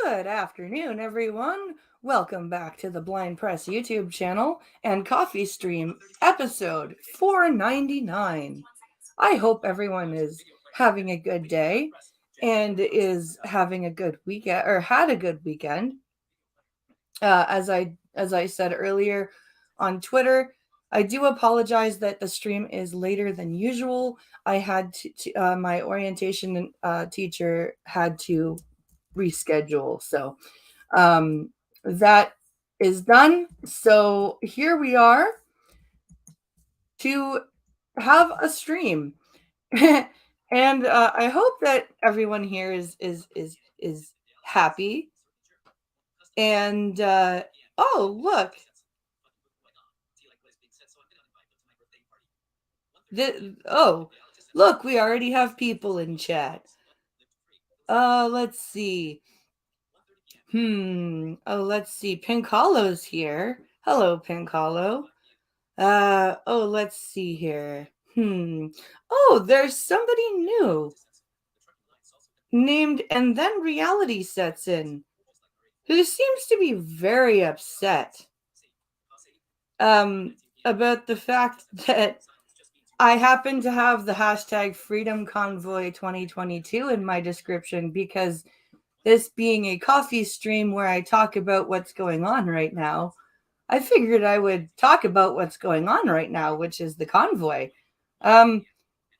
Good afternoon, everyone. Welcome back to the Blind Press YouTube channel and Coffee Stream episode 499. I hope everyone is having a good day and is having a good weekend or had a good weekend. As I said earlier on Twitter, I do apologize that the stream is later than usual. I had my orientation teacher had to reschedule, so that is done. So here we are to have a stream, and I hope that everyone here is happy. And oh, look, oh, look, we already have people in chat. Let's see. Oh, let's see. Pincalo's here. Hello, Pincalo. Oh, let's see here. Oh, there's somebody new named And Then Reality Sets In, who seems to be very upset about the fact that I happen to have the hashtag Freedom Convoy 2022 in my description, because this being a coffee stream where I talk about what's going on right now, I figured I would talk about what's going on right now, which is the convoy. And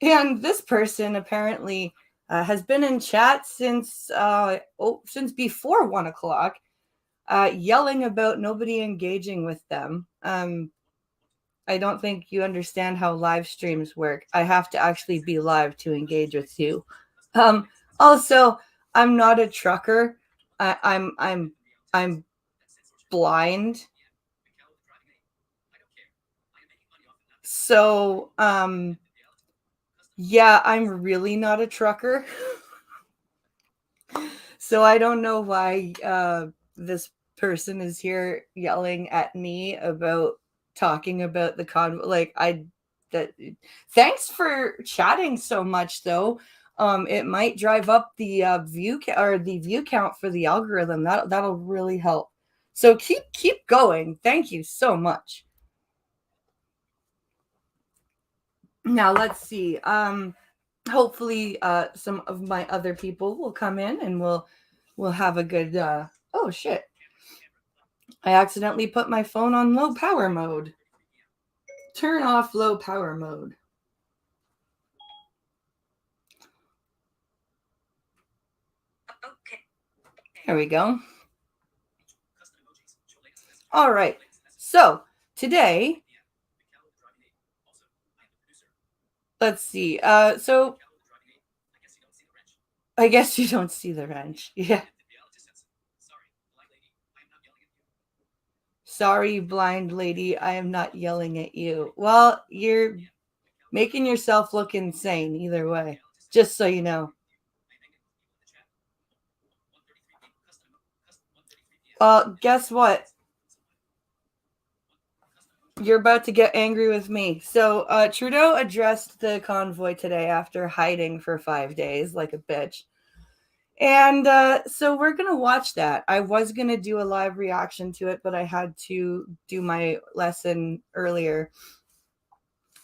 this person apparently has been in chat since before 1 o'clock, yelling about nobody engaging with them. I don't think you understand how live streams work. I have to actually be live to engage with you. Also, I'm not a trucker. I'm blind. So, yeah, I'm really not a trucker. So I don't know why this person is here yelling at me about talking about the convoy. Thanks for chatting so much, though. It might drive up the view count for the algorithm. That'll really help. So keep going. Thank you so much. Now let's see. Hopefully some of my other people will come in and we'll have a good oh shit. I accidentally put my phone on low power mode. Turn off low power mode. Okay. There we go. All right. So today, let's see. So I guess you don't see the wrench. Yeah. Sorry, blind lady, I am not yelling at you. Well, you're making yourself look insane either way, just so you know. Guess what? You're about to get angry with me. So Trudeau addressed the convoy today after hiding for 5 days like a bitch. And so we're going to watch that. I was going to do a live reaction to it, but I had to do my lesson earlier.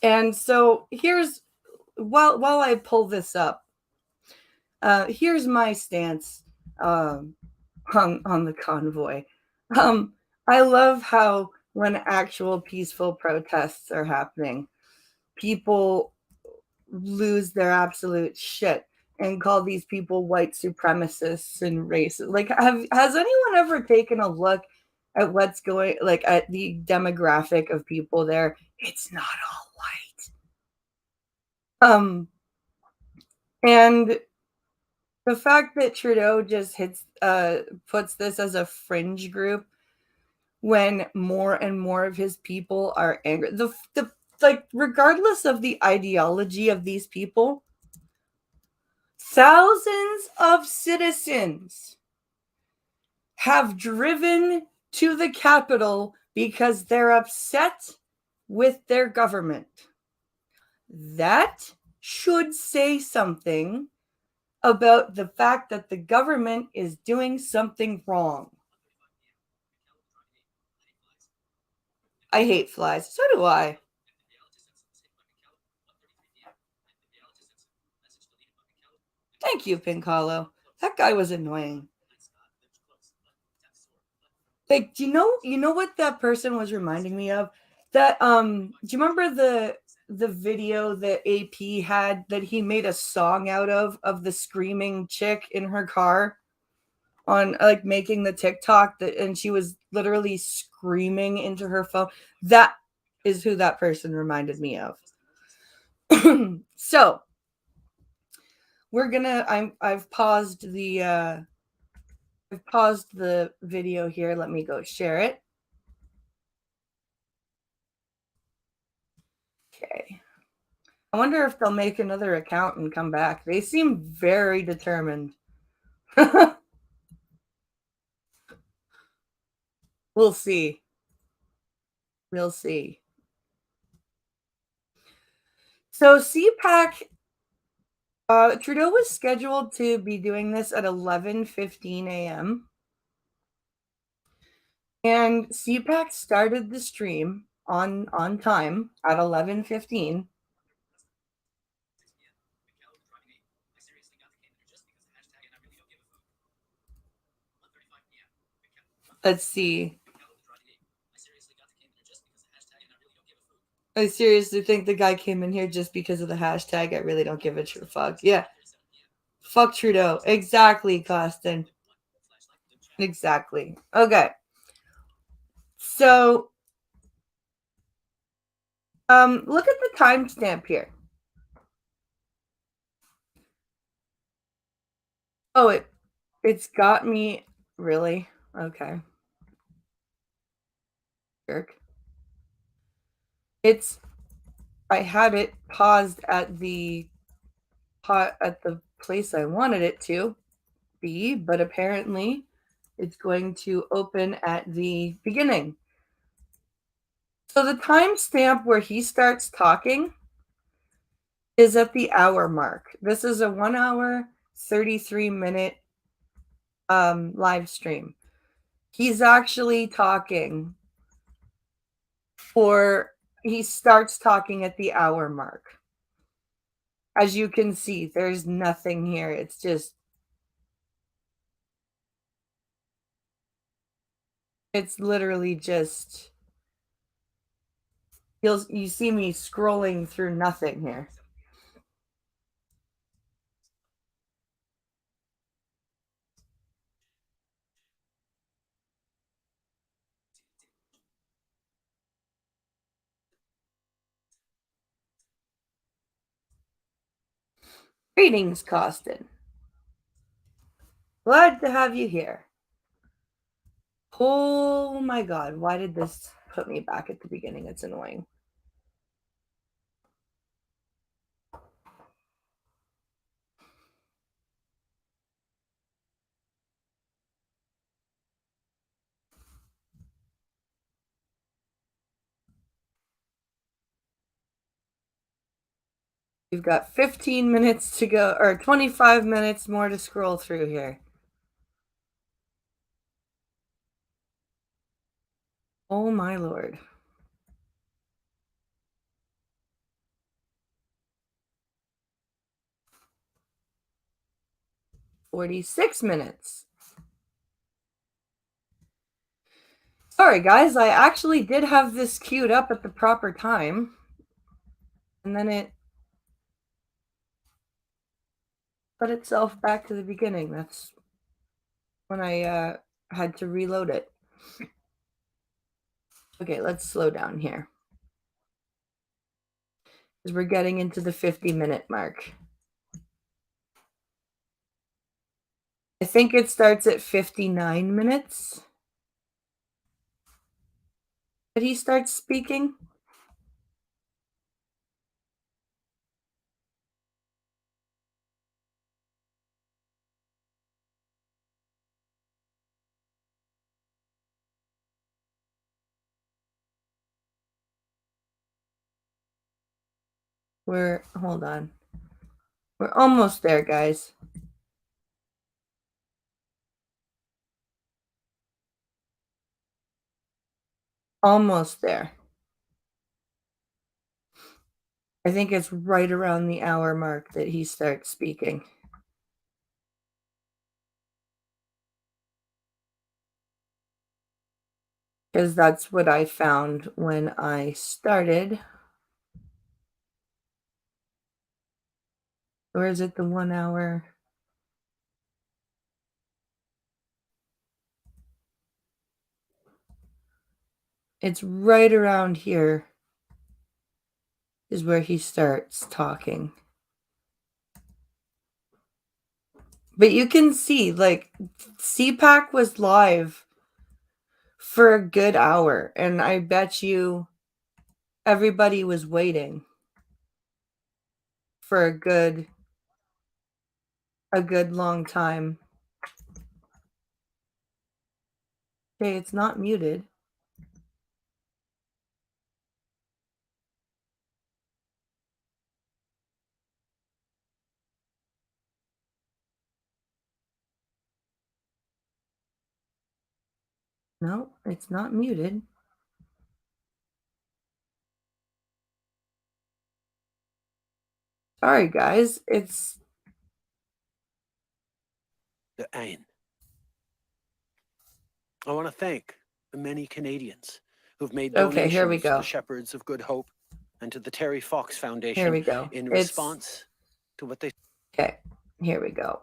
And so here's, while I pull this up, here's my stance on the convoy. I love how when actual peaceful protests are happening, people lose their absolute shit and call these people white supremacists and racist. Like, has anyone ever taken a look at what's going, like, at the demographic of people there? It's not all white. And the fact that Trudeau just puts this as a fringe group when more and more of his people are angry. Like, regardless of the ideology of these people, thousands of citizens have driven to the capital because they're upset with their government. That should say something about the fact that the government is doing something wrong. I hate flies. So do I. Thank you, Pink Hollow. That guy was annoying. Like, do you know what that person was reminding me of? That do you remember the video that AP had that he made a song out of the screaming chick in her car on like making the TikTok that and she was literally screaming into her phone. That is who that person reminded me of. So we're gonna I've paused the video here. Let me go share it. Okay. I wonder if they'll make another account and come back. They seem very determined. We'll see. We'll see. So CPAC, Trudeau was scheduled to be doing this at 11:15 a.m. And CPAC started the stream on time at 11:15. Let's see. I seriously think the guy came in here just because of the hashtag. I really don't give a fuck. Yeah. Fuck Trudeau. Exactly, Costin. Exactly. Okay. So, look at the timestamp here. Oh, it's got me really. Okay. Jerk. It's I had it paused at the place I wanted it to be, but apparently it's going to open at the beginning. So the timestamp where he starts talking is at the hour mark. This is a 1 hour, 33-minute live stream. He's actually talking for he starts talking at the hour mark. As you can see, there's nothing here. It's literally just you see me scrolling through nothing here. Greetings, Costin. Glad to have you here. Oh my god, why did this put me back at the beginning? It's annoying. We've got 15 minutes to go, or 25 minutes more to scroll through here. Oh my lord. 46 minutes. Sorry, guys, I actually did have this queued up at the proper time. And then it put itself back to the beginning. That's when I had to reload it. Okay, let's slow down here. Because we're getting into the 50-minute mark. I think it starts at 59 minutes that he starts speaking. Hold on. We're almost there, guys. Almost there. I think it's right around the hour mark that he starts speaking. Because that's what I found when I started. Or is it the 1 hour? It's right around here is where he starts talking. But you can see, like, CPAC was live for a good hour, and I bet you everybody was waiting for a good long time. Okay, it's not muted. No, it's not muted. Sorry, guys. It's the haine. I want to thank the many Canadians who've made donations here we to go. the Shepherds of Good Hope and to the Terry Fox Foundation Here we go. in response to what they... Okay, here we go.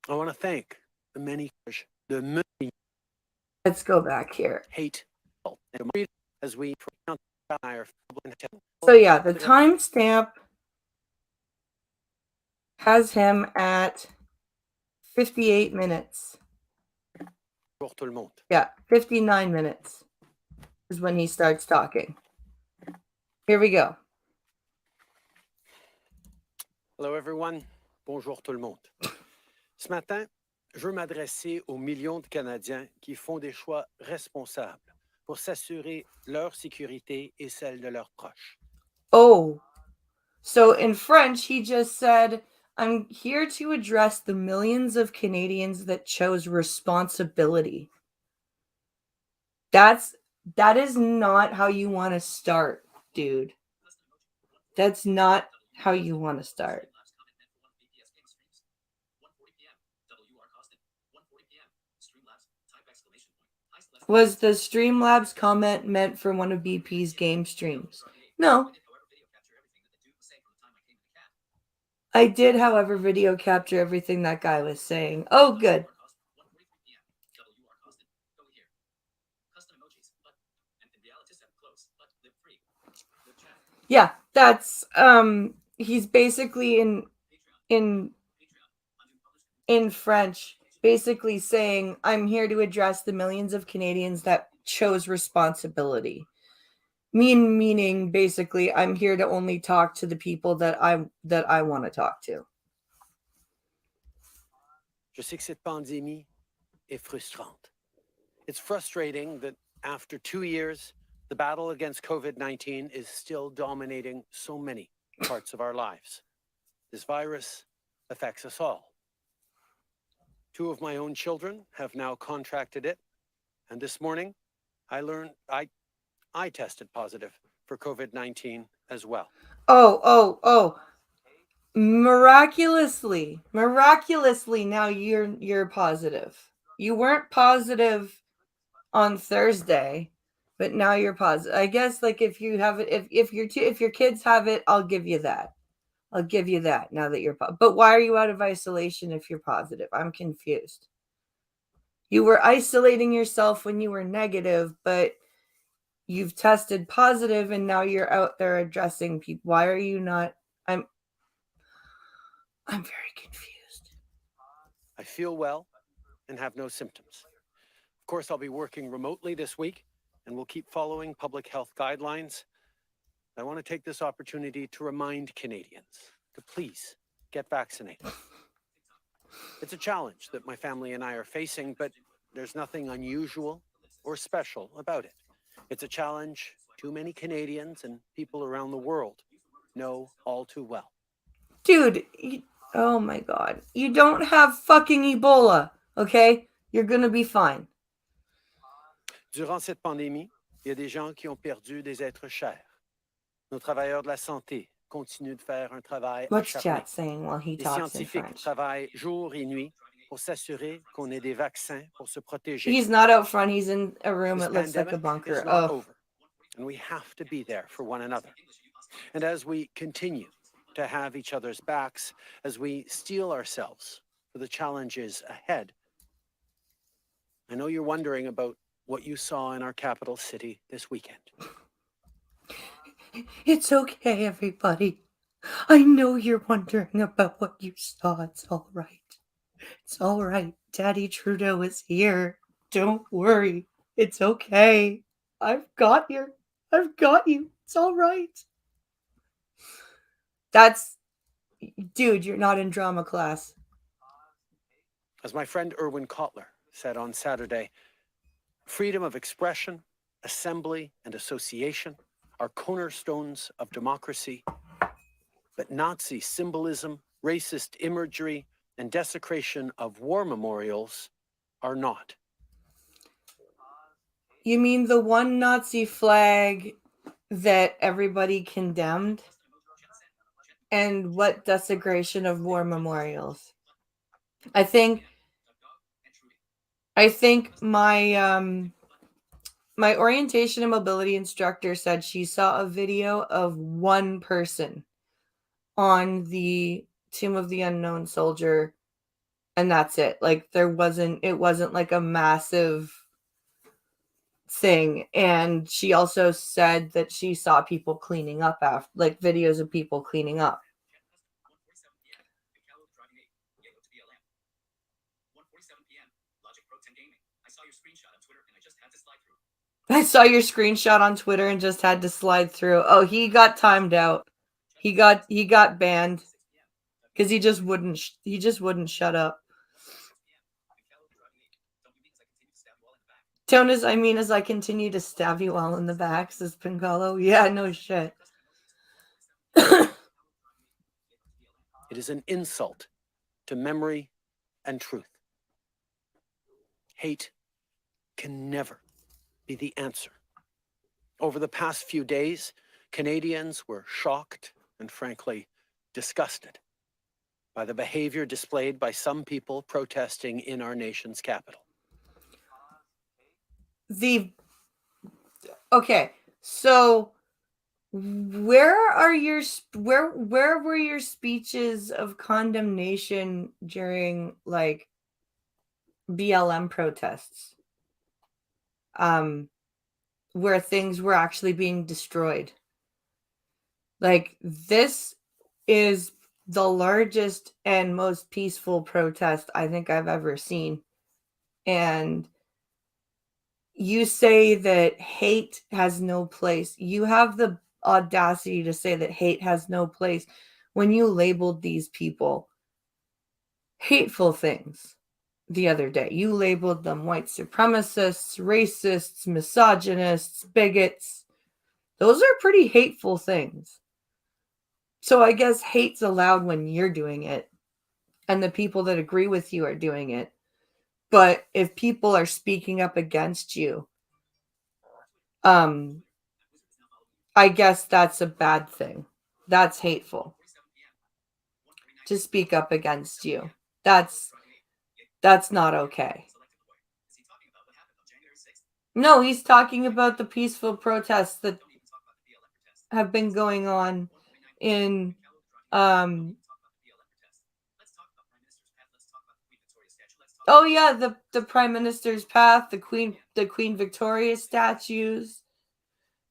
I want to thank the many... Let's go back here. Hate as we... So yeah, the timestamp has him at 58 minutes. Yeah, 59 minutes is when he starts talking. Here we go. Hello everyone. Bonjour tout le monde. Ce matin, je veux m'adresser aux millions de Canadiens qui font des choix responsables pour s'assurer leur sécurité et celle de leurs proches. Oh, so in French, he just said, I'm here to address the millions of Canadians that chose responsibility. That is not how you want to start, dude. That's not how you want to start. Was the Streamlabs comment meant for one of BP's game streams? No. I did, however, video capture everything that guy was saying. Oh, good. Yeah, that's he's basically in French basically saying, I'm here to address the millions of Canadians that chose responsibility. Meaning basically, I'm here to only talk to the people that I want to talk to. Je sais que cette pandémie est frustrante. It's frustrating that after 2 years, the battle against COVID-19 is still dominating so many parts of our lives. This virus affects us all. 2 of my own children have now contracted it, and this morning I learned I tested positive for COVID-19 as well. Oh. Miraculously, now you're positive. You weren't positive on Thursday, but now you're positive. I guess like if you have it, if your kids have it, I'll give you that. I'll give you that now that you're but why are you out of isolation if you're positive? I'm confused. You were isolating yourself when you were negative, but you've tested positive and now you're out there addressing people. Why are you not? I'm very confused. I feel well and have no symptoms. Of course, I'll be working remotely this week and we'll keep following public health guidelines. I want to take this opportunity to remind Canadians to please get vaccinated. It's a challenge that my family and I are facing, but there's nothing unusual or special about it. It's a challenge too many Canadians and people around the world know all too well. Dude, oh my God. You don't have fucking Ebola, okay? You're going to be fine. Durant cette pandémie, il y a des gens qui ont perdu des êtres chers. Nos travailleurs de la santé continuent de faire un travail What's acharné. chat saying while he Les talks in scientifiques French? travaillent jour et nuit pour s'assurer qu'on ait des vaccins pour se protéger. He's not out front. He's in a room. This It looks like a pandemic bunker. is not Oh, over, and we have to be there for one another. And as we continue to have each other's backs, as we steel ourselves for the challenges ahead, I know you're wondering about what you saw in our capital city this weekend. it's okay, everybody. I know you're wondering about what you saw. It's all right. It's all right. Daddy Trudeau is here. Don't worry. It's okay. I've got you. I've got you. It's all right. That's, dude, you're not in drama class. As my friend Erwin Kotler said on Saturday, freedom of expression, assembly, and association are cornerstones of democracy, but Nazi symbolism, racist imagery, and desecration of war memorials are not. You mean the one Nazi flag that everybody condemned? And what desecration of war memorials? I think my my orientation and mobility instructor said she saw a video of one person on the Tomb of the Unknown Soldier, and that's it. Like it wasn't like a massive thing. And she also said that she saw people cleaning up after, like videos of people cleaning up. I saw your screenshot on Twitter and just had to slide through. Oh, he got timed out. He got banned because he just wouldn't shut up. Tonas, I mean, as I continue to stab you all in the back, says Pincalo. Yeah, no shit. It is an insult to memory and truth. Hate can never be the answer. Over the past few days, Canadians were shocked and frankly disgusted by the behavior displayed by some people protesting in our nation's capital. Okay, so where were your speeches of condemnation during like BLM protests? Where things were actually being destroyed. Like this is the largest and most peaceful protest I think I've ever seen. And you say that hate has no place. You have the audacity to say that hate has no place when you labeled these people hateful things the other day. You labeled them white supremacists, racists, misogynists, bigots. Those are pretty hateful things. So I guess hate's allowed when you're doing it and the people that agree with you are doing it. But if people are speaking up against you, I guess that's a bad thing. That's hateful. To speak up against you. That's not okay. No, he's talking about the peaceful protests that have been going on in oh yeah, the Prime Minister's path, the Queen Victoria statues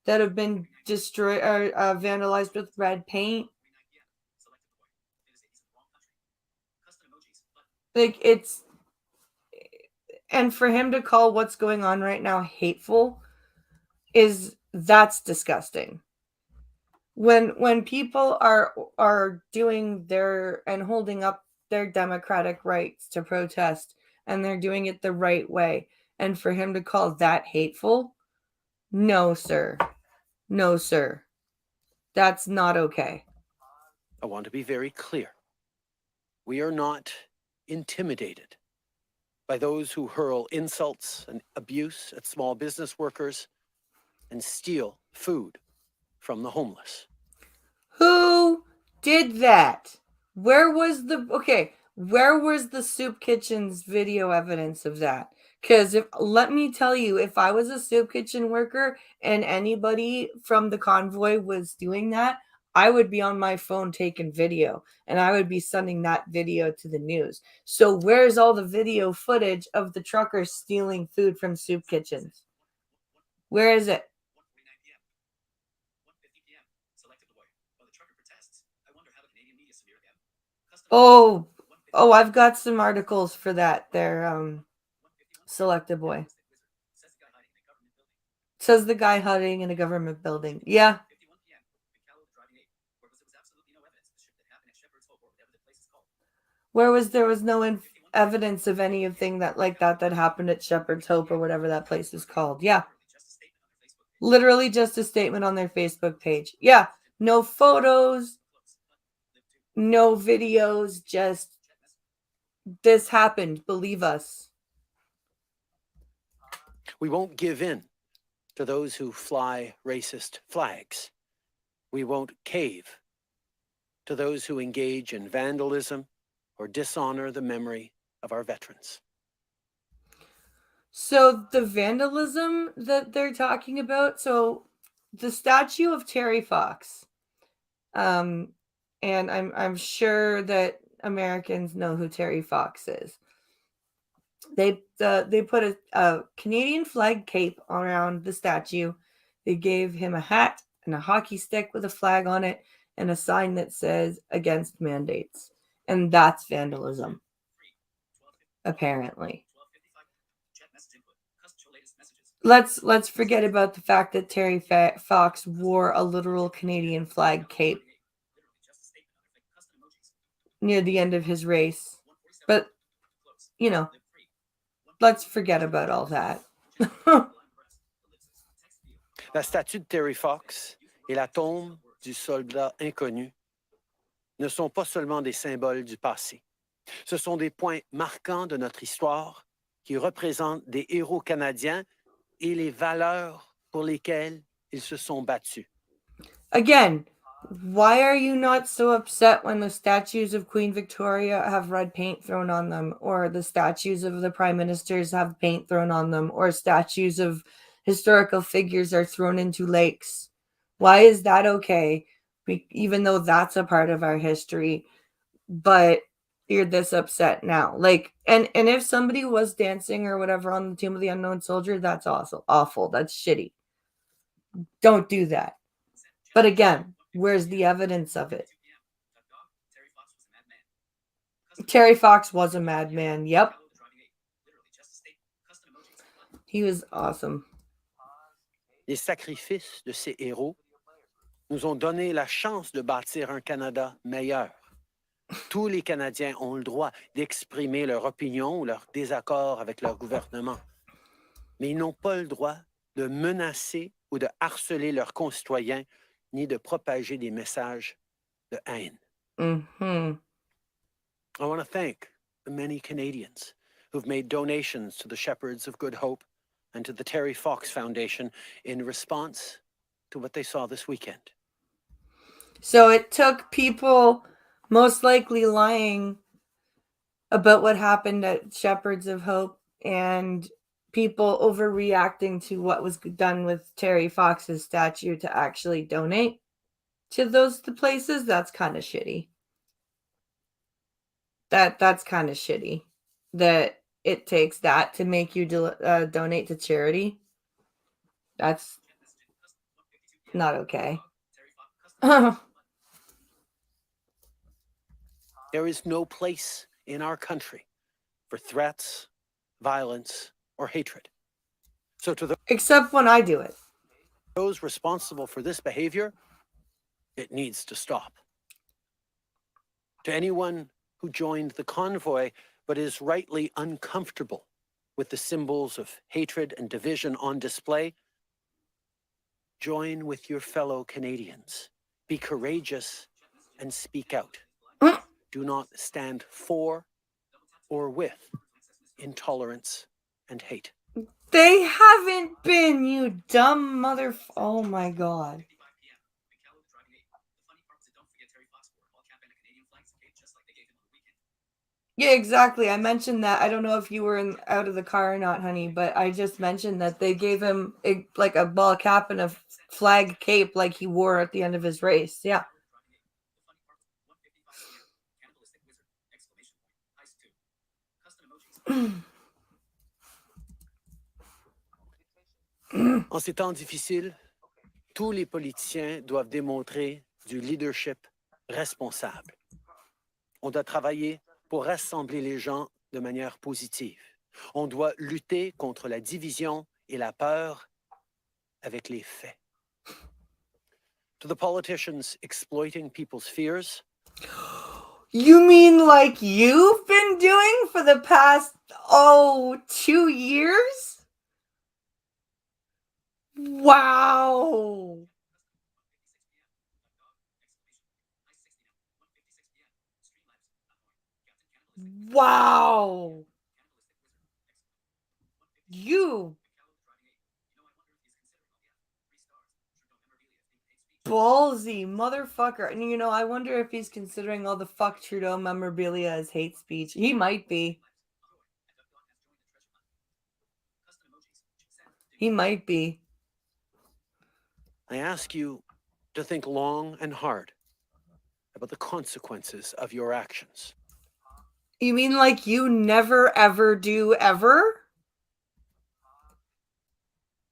that have been destroyed or vandalized with red paint. Like it's, and for him to call what's going on right now hateful that's disgusting. When people are doing their and holding up their democratic rights to protest and they're doing it the right way, and for him to call that hateful, no sir, that's not okay. I want to be very clear. We are not intimidated by those who hurl insults and abuse at small business workers and steal food from the homeless. Who did that? Where was the soup kitchen's video evidence of that? Because let me tell you, if I was a soup kitchen worker and anybody from the convoy was doing that, I would be on my phone taking video and I would be sending that video to the news. So where's all the video footage of the truckers stealing food from soup kitchens? Where is it? Oh, I've got some articles for that. They're Selected Boy. Says the guy hiding in a government building. Yeah. There was no evidence of anything that happened at Shepherd's Hope or whatever that place is called. Yeah. Literally just a statement on their Facebook page. Yeah. No photos, no videos, just this happened. Believe us. We won't give in to those who fly racist flags. We won't cave to those who engage in vandalism or dishonor the memory of our veterans. So the vandalism that they're talking about, so the statue of Terry Fox, and I'm sure that Americans know who Terry Fox is. They put a Canadian flag cape around the statue. They gave him a hat and a hockey stick with a flag on it and a sign that says against mandates. And that's vandalism, apparently. Let's forget about the fact that Terry Fox wore a literal Canadian flag cape near the end of his race. But, let's forget about all that. La statue de Terry Fox et la tombe du soldat inconnu ne sont pas seulement des symboles du passé. Ce sont des points marquants de notre histoire qui représentent des héros canadiens et les valeurs pour lesquelles ils se sont battus. Again, why are you not so upset when the statues of Queen Victoria have red paint thrown on them, or the statues of the prime ministers have paint thrown on them, or statues of historical figures are thrown into lakes? Why is that okay? Even though that's a part of our history, but you're this upset now. And if somebody was dancing or whatever on the Tomb of the Unknown Soldier, that's awful. That's shitty. Don't do that. But again, where's the evidence of it? Terry Fox was a madman. Yep. He was awesome. Les sacrifices de ces héros nous ont donné la chance de bâtir un Canada meilleur. Tous les Canadiens ont le droit d'exprimer leur opinion ou leur désaccord avec leur gouvernement. Mais ils n'ont pas le droit de menacer ou de harceler leurs concitoyens ni de propager des messages de haine. Mm-hmm. I want to thank the many Canadians who've made donations to the Shepherds of Good Hope and to the Terry Fox Foundation in response to what they saw this weekend. So it took people most likely lying about what happened at Shepherds of Hope and people overreacting to what was done with Terry Fox's statue to actually donate to the places. That's kind of shitty. That's kind of shitty that it takes that to make you donate to charity. That's not okay. There is no place in our country for threats, violence, or hatred. So to except when I do it. Those responsible for this behavior, it needs to stop. To anyone who joined the convoy but is rightly uncomfortable with the symbols of hatred and division on display, join with your fellow Canadians. Be courageous and speak out. Do not stand for or with intolerance, and hate. They haven't been, you dumb mother. Oh my god. Yeah, exactly. I mentioned that. I don't know if you were out of the car or not, honey, but I just mentioned that they gave him like a ball cap and a flag cape like he wore at the end of his race. Yeah. En ces temps difficiles, tous les politiciens doivent démontrer du leadership responsable. On doit travailler pour rassembler les gens de manière positive. On doit lutter contre la division et la peur avec les faits. To the politicians exploiting people's fears. You mean like you've been doing for the past, 2 years? Wow. Wow. You ballsy motherfucker. And I wonder if he's considering all the fuck Trudeau memorabilia as hate speech. He might be. He might be. I ask you to think long and hard about the consequences of your actions. You mean like you never ever do ever?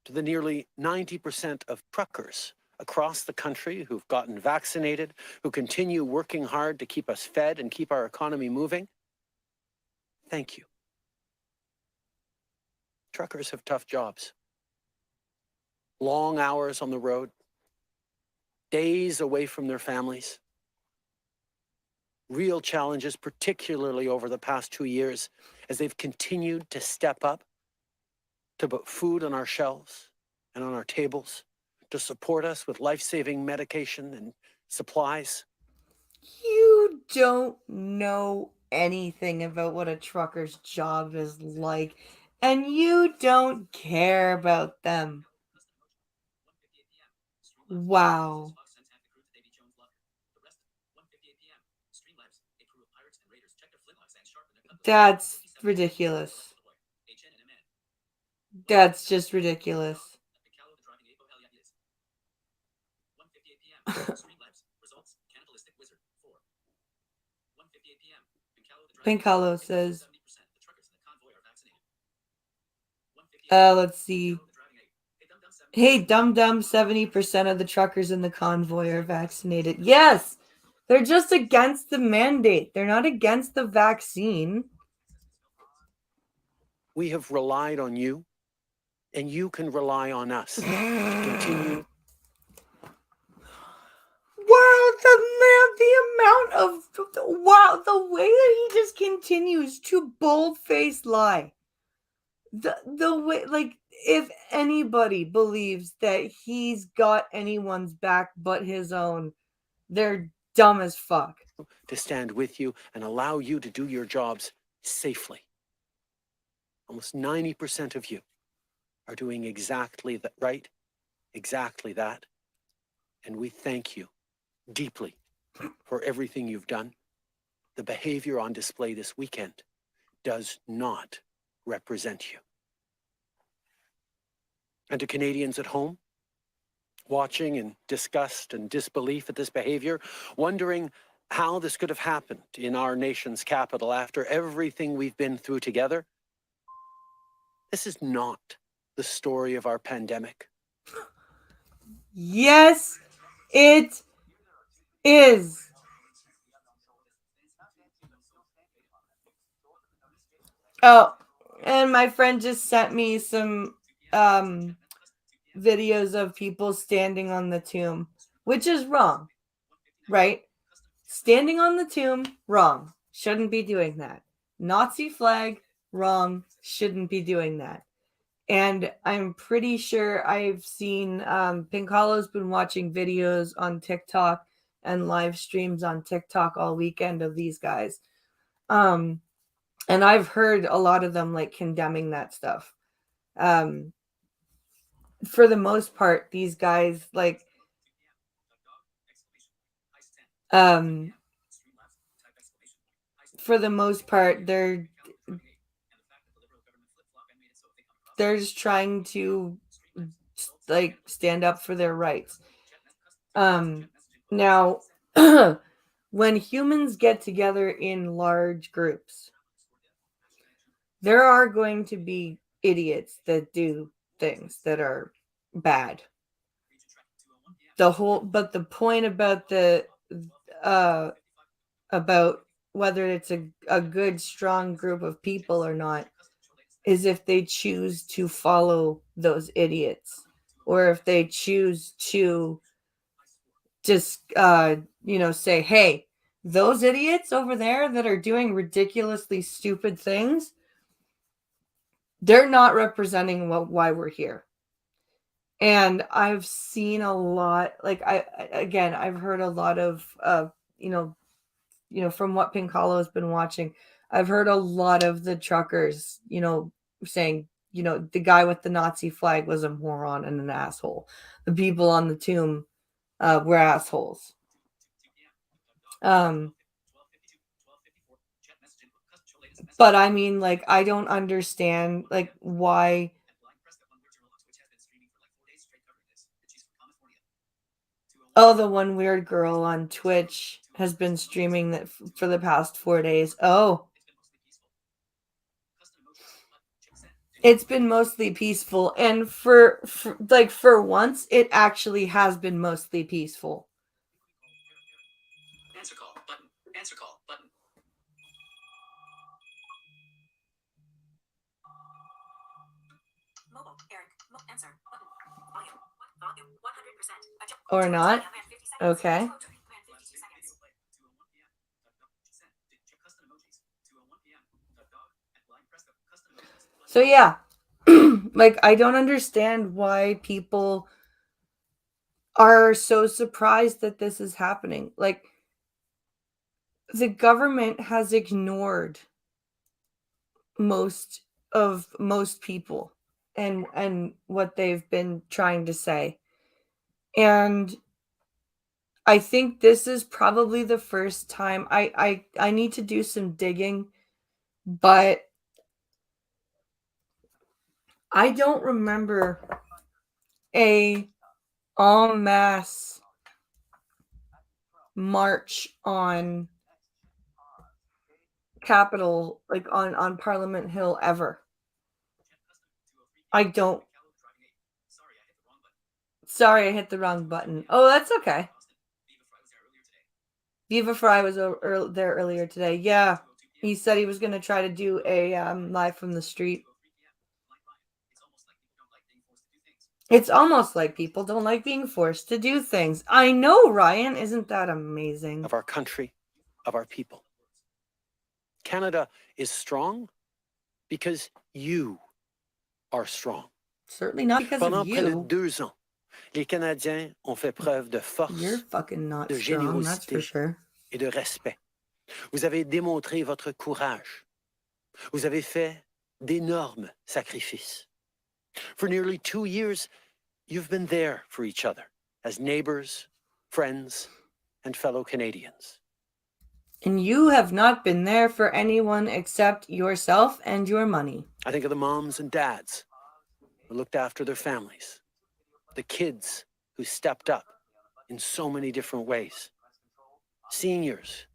To the nearly 90% of truckers across the country who've gotten vaccinated, who continue working hard to keep us fed and keep our economy moving, thank you. Truckers have tough jobs. Long hours on the road, days away from their families. Real challenges, particularly over the past 2 years, as they've continued to step up to put food on our shelves and on our tables, to support us with life-saving medication and supplies. You don't know anything about what a trucker's job is like, and you don't care about them. Wow. That's ridiculous. That's just ridiculous. Pink Hollow says, let's see. Hey, dum 70% of the truckers in the convoy are vaccinated. Yes, they're just against the mandate. They're not against the vaccine. We have relied on you, and you can rely on us to continue. Wow, the way that he just continues to bold-faced lie. The way, like, if anybody believes that he's got anyone's back but his own, they're dumb as fuck. To stand with you and allow you to do your jobs safely. Almost 90% of you are doing exactly that, right? Exactly that. And we thank you deeply for everything you've done. The behavior on display this weekend does not represent you. And to Canadians at home, watching in disgust and disbelief at this behavior, wondering how this could have happened in our nation's capital after everything we've been through together, this is not the story of our pandemic. Yes, it is. Oh, and my friend just sent me some videos of people standing on the tomb, which is wrong, right? Standing on the tomb, wrong. Shouldn't be doing that. Nazi flag, wrong. Shouldn't be doing that. And I'm pretty sure I've seen Pink Hollow's been watching videos on TikTok and live streams on TikTok all weekend of these guys. And I've heard a lot of them like condemning that stuff. For the most part, these guys like for the most part they're just trying to like stand up for their rights. Now when humans get together in large groups, there are going to be idiots that do things that are bad. But the point about about whether it's a good strong group of people or not is if they choose to follow those idiots, or if they choose to just say, hey, those idiots over there that are doing ridiculously stupid things, they're not representing why we're here. And I've seen a lot, like I've heard a lot of from what Pink Hollow has been watching, I've heard a lot of the truckers, saying, the guy with the Nazi flag was a moron and an asshole. The people on the tomb were assholes. But I mean, like, I don't understand, like, why. Oh, the one weird girl on Twitch has been streaming that for the past 4 days. Oh, it's been mostly peaceful, and for once, it actually has been mostly peaceful. Answer call button. Answer call button. Mobile Eric. Answer button. Volume 100%. Or not. Okay. So yeah, like, I don't understand why people are so surprised that this is happening. Like, the government has ignored most people and what they've been trying to say. And I think this is probably the first time I need to do some digging, but I don't remember a en masse march on Capitol, like on Parliament Hill, ever. I don't. Sorry, I hit the wrong button. Oh, that's okay. Viva Fry was there earlier today. Yeah, he said he was going to try to do a live from the street. It's almost like people don't like being forced to do things. I know, Ryan. Isn't that amazing? Of our country, of our people. Canada is strong because you are strong. Certainly not because Pendant of près de you. 2 ans, les Canadiens ont fait preuve de force, You're fucking not de strong, that's for générosité sure. et de respect. Vous avez démontré votre courage. Vous avez fait d'énormes sacrifices. For nearly 2 years, you've been there for each other as neighbors, friends, and fellow Canadians. And you have not been there for anyone except yourself and your money. I think of the moms and dads who looked after their families, the kids who stepped up in so many different ways, seniors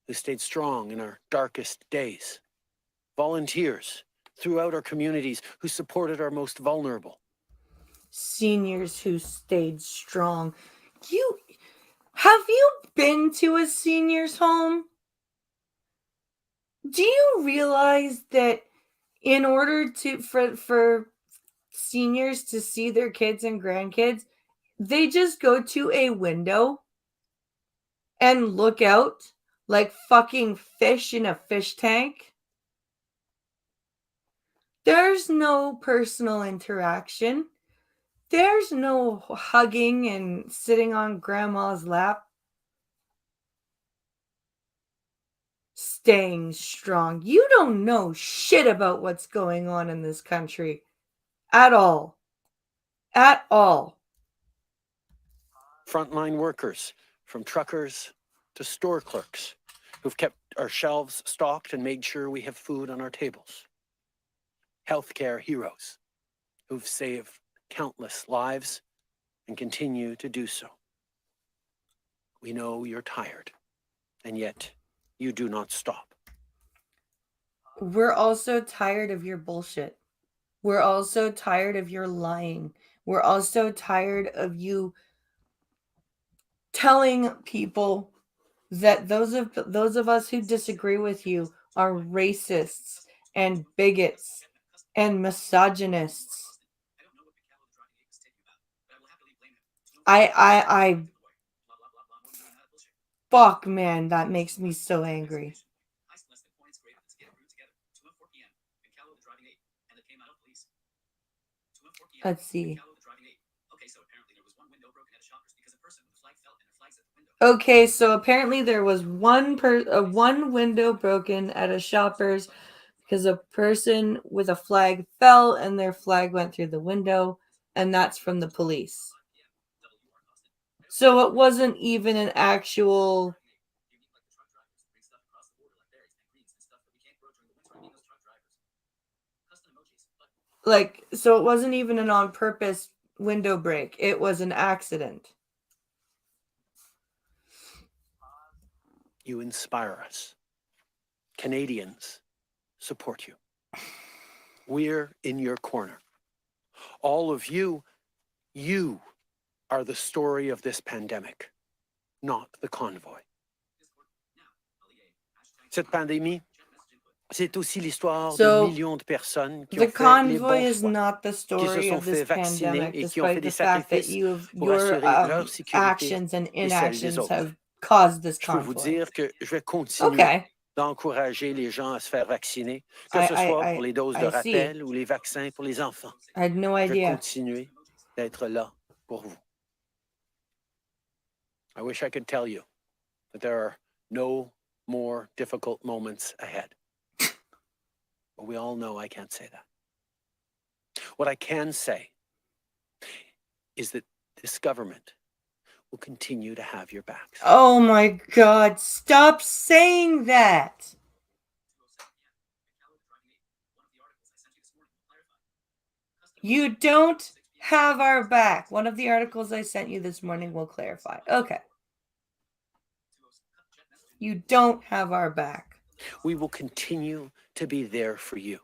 who stayed strong in our darkest days, volunteers throughout our communities who supported our most vulnerable. Seniors who stayed strong. Have you been to a senior's home? Do you realize that in order for seniors to see their kids and grandkids, they just go to a window and look out like fucking fish in a fish tank? There's no personal interaction. There's no hugging and sitting on grandma's lap. staying strong. You don't know shit about what's going on in this country at all. At all. Frontline workers, from truckers to store clerks, who've kept our shelves stocked and made sure we have food on our tables. Healthcare heroes, who've saved countless lives and continue to do so. We know you're tired, and yet you do not stop. We're also tired of your bullshit. We're also tired of your lying. We're also tired of you telling people that those of us who disagree with you are racists and bigots and misogynists. I fuck, man, that makes me so angry. Let's see. Okay, so apparently there was one window broken at a Shoppers because a person with a flag fell and their flag went through the window, and that's from the police. So it wasn't even an actual so it wasn't even an on purpose window break. It was an accident. You inspire us. Canadians support you. We're in your corner. All of you are the story of this pandemic, not the convoy. Cette pandémie, c'est aussi l'histoire de millions de personnes qui ont fait les bons choix, qui se sont fait vacciner et qui ont fait des sacrifices pour assurer leur sécurité et celle des autres. Je peux vous dire que je vais continuer d'encourager les gens à se faire vacciner, que ce soit pour les doses de rappel ou les vaccins pour les enfants. Je vais continuer d'être là pour vous. I wish I could tell you that there are no more difficult moments ahead. But we all know I can't say that. What I can say is that this government will continue to have your backs. Oh my God, stop saying that. You don't have our back. One of the articles I sent you this morning will clarify. Okay. You don't have our back. We will continue to be there for you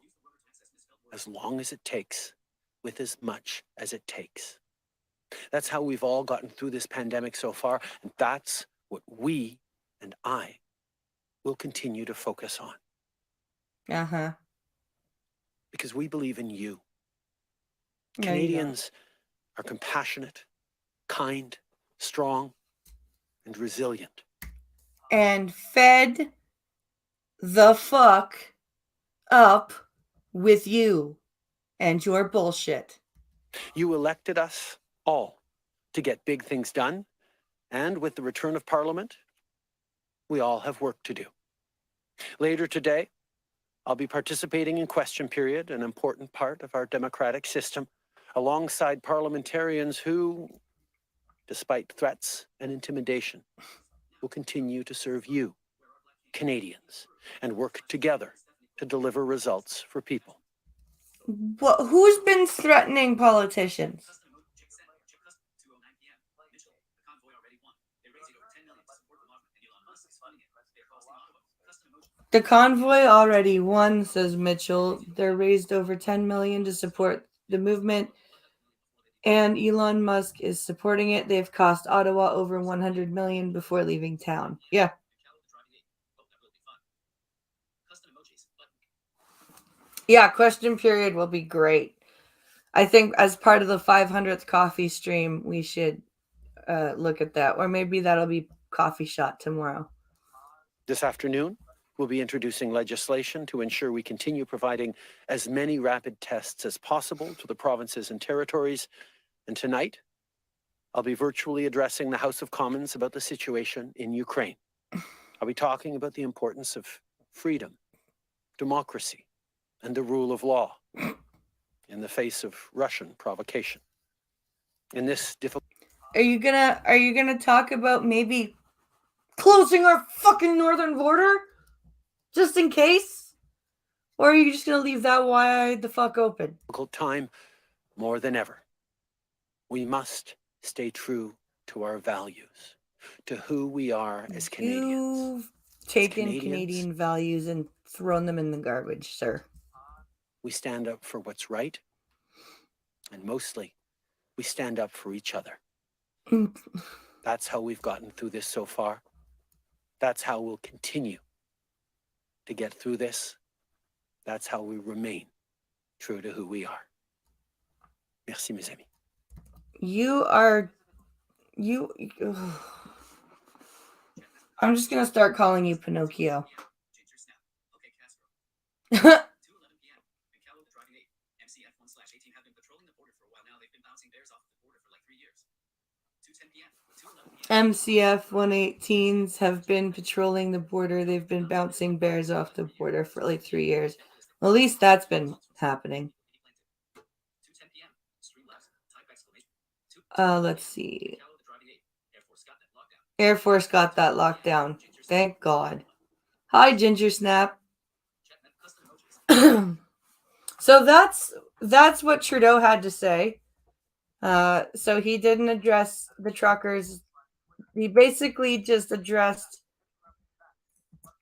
as long as it takes, with as much as it takes. That's how we've all gotten through this pandemic so far, and that's what we and I will continue to focus on. Uh-huh. Because we believe in you. Canadians are compassionate, kind, strong, and resilient. And fed the fuck up with you and your bullshit. You elected us all to get big things done, and with the return of Parliament, we all have work to do. Later today, I'll be participating in question period, an important part of our democratic system, alongside parliamentarians who, despite threats and intimidation, will continue to serve you, Canadians, and work together to deliver results for people. Who's been threatening politicians? The convoy already won, says Mitchell. They're raised over $10 million to support the movement, and Elon Musk is supporting it. They've cost Ottawa over $100 million before leaving town. Yeah. Yeah, question period will be great. I think as part of the 500th coffee stream, we should look at that. Or maybe that'll be coffee shot tomorrow. This afternoon, we'll be introducing legislation to ensure we continue providing as many rapid tests as possible to the provinces and territories. And tonight, I'll be virtually addressing the House of Commons about the situation in Ukraine. I'll be talking about the importance of freedom, democracy, and the rule of law in the face of Russian provocation. In this difficult... Are you gonna talk about maybe closing our fucking northern border just in case? Or are you just gonna leave that wide the fuck open? time, more than ever, we must stay true to our values, to who we are as Canadians. You've taken Canadian values and thrown them in the garbage, sir. We stand up for what's right, and mostly, we stand up for each other. That's how we've gotten through this so far. That's how we'll continue to get through this. That's how we remain true to who we are. Merci, mes amis. I'm just gonna start calling you Pinocchio. Ginger snap. Okay, Castro. 2:11 p.m. McCallum, the driving aid. MCF 1/18 have been patrolling the border for a while now. They've been bouncing bears off the border for like 3 years. 2:10 p.m. 2:11 p.m. MCF 118s have been patrolling the border. They've been bouncing bears off the border for like 3 years. Well, at least that's been happening. 2:10 p.m. Stream labs. Type exclamation. Let's see. McCallum, the driving aid. Air Force got that lockdown. Air Force got that lockdown. Thank God. Hi, Ginger Snap. Chatnet custom emojis. So that's what Trudeau had to say. So he didn't address the truckers. He basically just addressed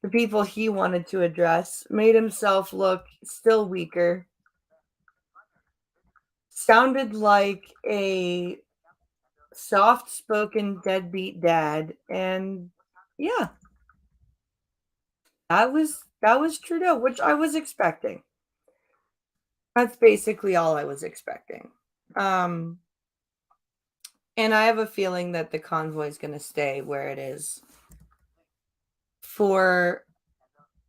the people he wanted to address, made himself look still weaker, sounded like a soft-spoken deadbeat dad, and yeah, that was Trudeau, which I was expecting. That's basically all I was expecting. And I have a feeling that the convoy is going to stay where it is for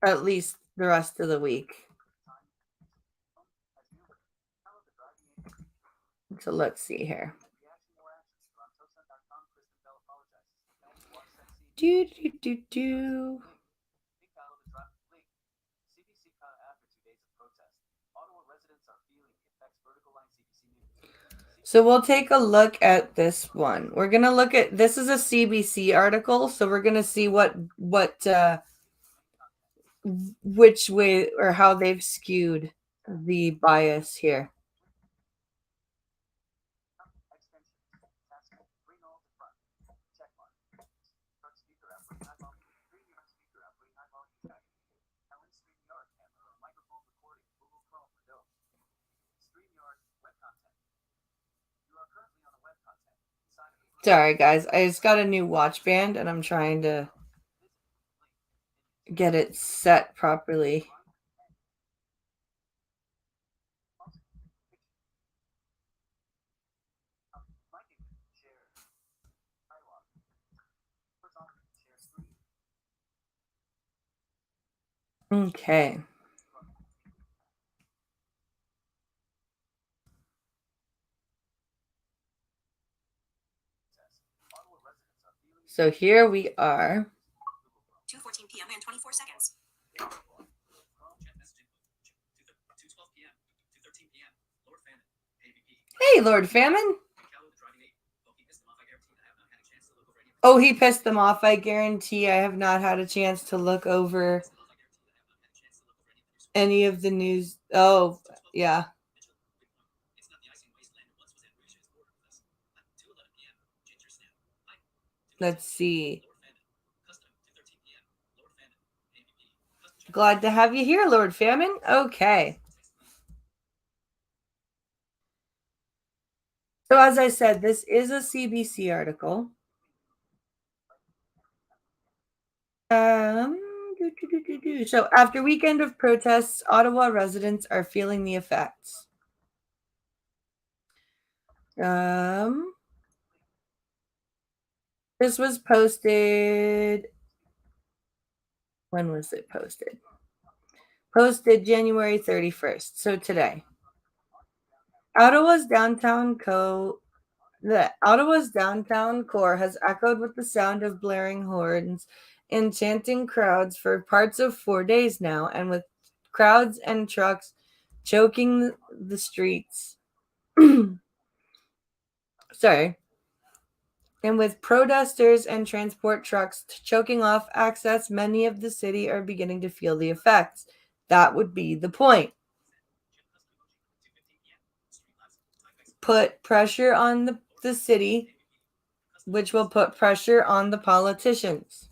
at least the rest of the week. So let's see here. Do. So we'll take a look at this one. We're going to look at, this is a CBC article, so we're going to see which way or how they've skewed the bias here. Sorry, guys. I just got a new watch band and I'm trying to get it set properly. Okay. So here we are. 2:14 p.m. and 24 seconds. 2:12 p.m. 2:13 p.m. Lord Famine. ABP. Hey, Lord Famine. Oh, he pissed them off. I guarantee I have not had a chance to look over any of the news. Oh, yeah. Let's see. Glad to have you here, Lord Famine. Okay. So as I said, this is a CBC article. So after weekend of protests, Ottawa residents are feeling the effects. This was posted. When was it posted? Posted January 31st. So today. Ottawa's downtown core has echoed with the sound of blaring horns and chanting crowds for parts of 4 days now, and with crowds and trucks choking the streets. Sorry. And with protesters and transport trucks choking off access, many of the city are beginning to feel the effects. That would be the point. Put pressure on the city, which will put pressure on the politicians.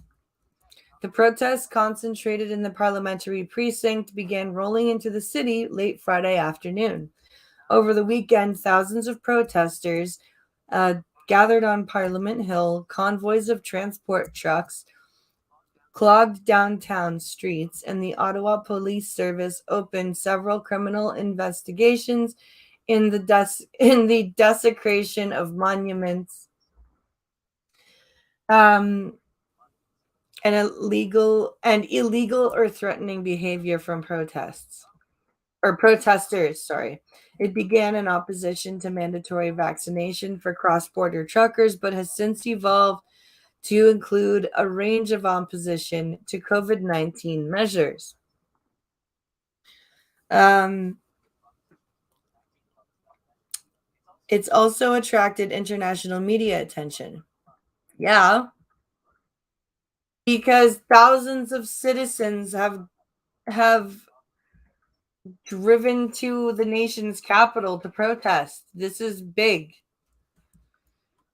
The protests, concentrated in the parliamentary precinct, began rolling into the city late Friday afternoon. Over the weekend, thousands of protesters gathered on Parliament Hill. Convoys of transport trucks clogged downtown streets, and the Ottawa Police Service opened several criminal investigations in the desecration of monuments, and illegal or threatening behavior from protesters. Sorry. It began in opposition to mandatory vaccination for cross-border truckers, but has since evolved to include a range of opposition to COVID-19 measures. It's also attracted international media attention. Yeah. Because thousands of citizens have driven to the nation's capital to protest. This is big.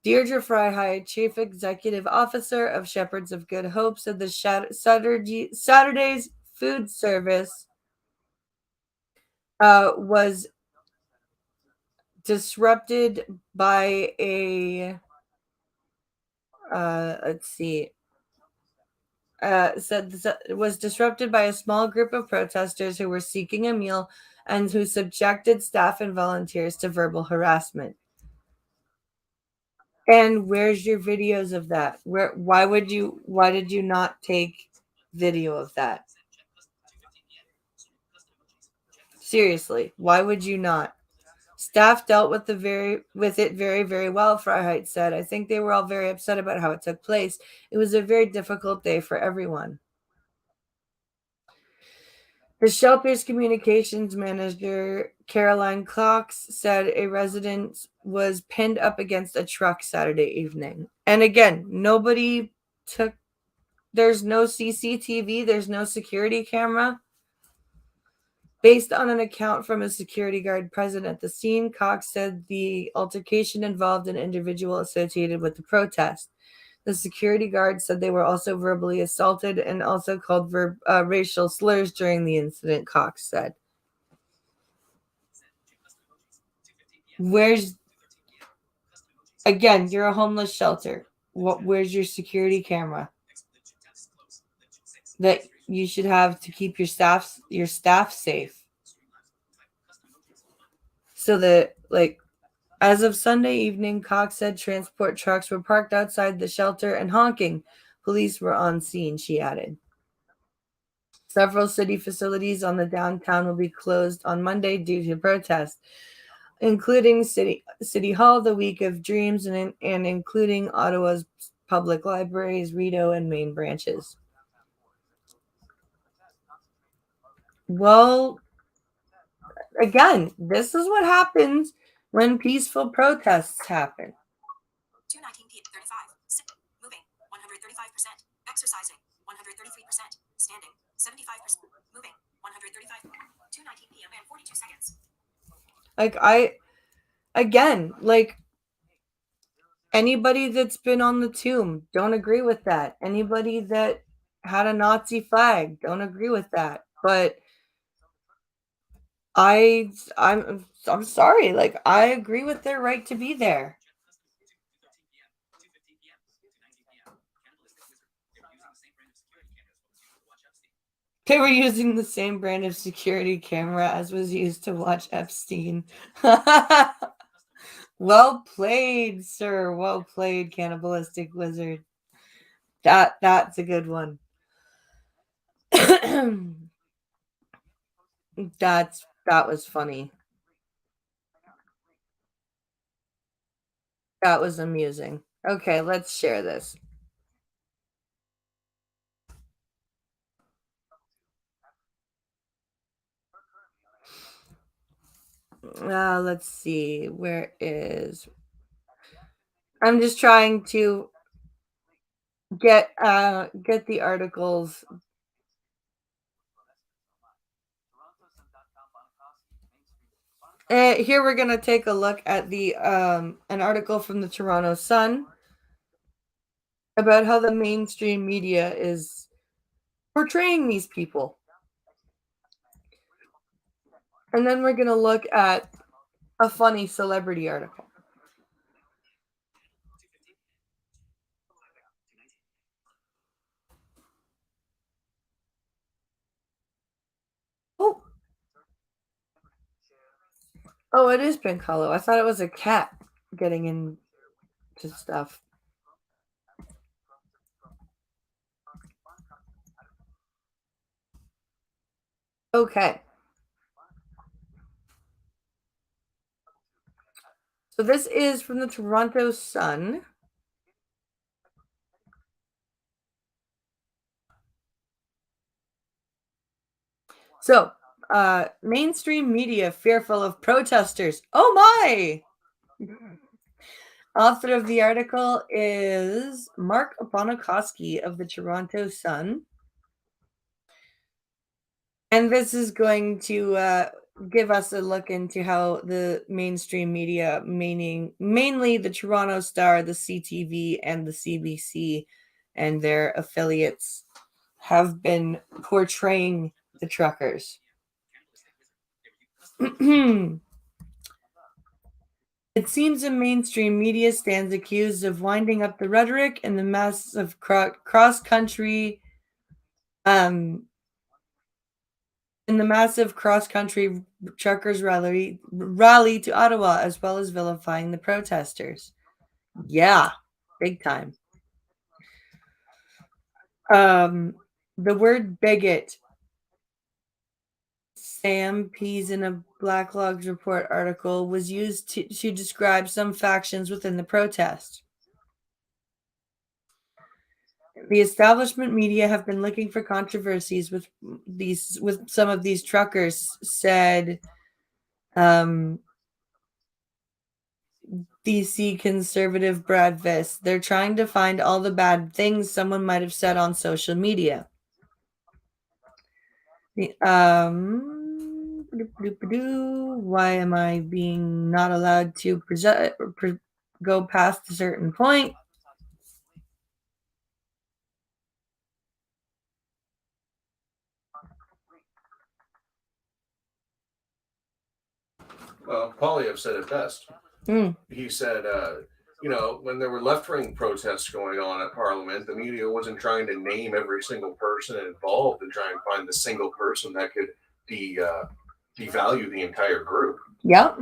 Deirdre Freiheit, Chief Executive Officer of Shepherds of Good Hope, said the Saturday's food service was disrupted by a was disrupted by a small group of protesters who were seeking a meal and who subjected staff and volunteers to verbal harassment. And where's your videos of that? Why did you not take video of that? Seriously, why would you not? Staff dealt with it very, very well, Freiheit said. I think they were all very upset about how it took place. It was a very difficult day for everyone. The shelter's communications manager, Caroline Cox, said a resident was pinned up against a truck Saturday evening. And again, there's no CCTV, there's no security camera. Based on an account from a security guard present at the scene, Cox said the altercation involved an individual associated with the protest. The security guard said they were also verbally assaulted and also called racial slurs during the incident, Cox said. Again, you're a homeless shelter. Where's your security camera that you should have to keep your staff safe? So that, as of Sunday evening, Cox said transport trucks were parked outside the shelter and honking. Police were on scene, she added. Several city facilities on the downtown will be closed on Monday due to protests, including City Hall, the Week of Dreams, and including Ottawa's public libraries, Rideau, and main branches. Well, again, this is what happens when peaceful protests happen. 2:19 p.m. 35. Moving 135%. Exercising 133%. Standing 75%. Moving 135. 2:19 p.m. and 42 seconds. Anybody that's been on the tomb, don't agree with that. Anybody that had a Nazi flag, don't agree with that. But I'm sorry, I agree with their right to be there. They were using the same brand of security camera as was used to watch Epstein. Well played, sir. Well played, Cannibalistic Wizard. That's a good one. That was funny. That was amusing. Okay, let's share this. Let's see. Where is... I'm just trying to get the articles. Here we're gonna take a look at the an article from the Toronto Sun about how the mainstream media is portraying these people. And then we're gonna look at a funny celebrity article. Oh, it is pink hollow. I thought it was a cat getting into stuff. Okay. So this is from the Toronto Sun. So, mainstream media fearful of protesters. Oh my! Author of the article is Mark Bonakoski of the Toronto Sun. And this is going to give us a look into how the mainstream media, mainly the Toronto Star, the CTV, and the CBC and their affiliates, have been portraying the truckers. It seems the mainstream media stands accused of winding up the rhetoric in the massive cross-country truckers rally to Ottawa, as well as vilifying the protesters. Yeah, big time. The word bigot, Sam Pease in a Black Logs Report article, was used to describe some factions within the protest. The establishment media have been looking for controversies with some of these truckers, said DC conservative Brad Viss. They're trying to find all the bad things someone might have said on social media. Why am I being not allowed to go past a certain point? Well, Polyev said it best. He said, when there were left-wing protests going on at Parliament, the media wasn't trying to name every single person involved and try and find the single person that could devalue the entire group. Yep.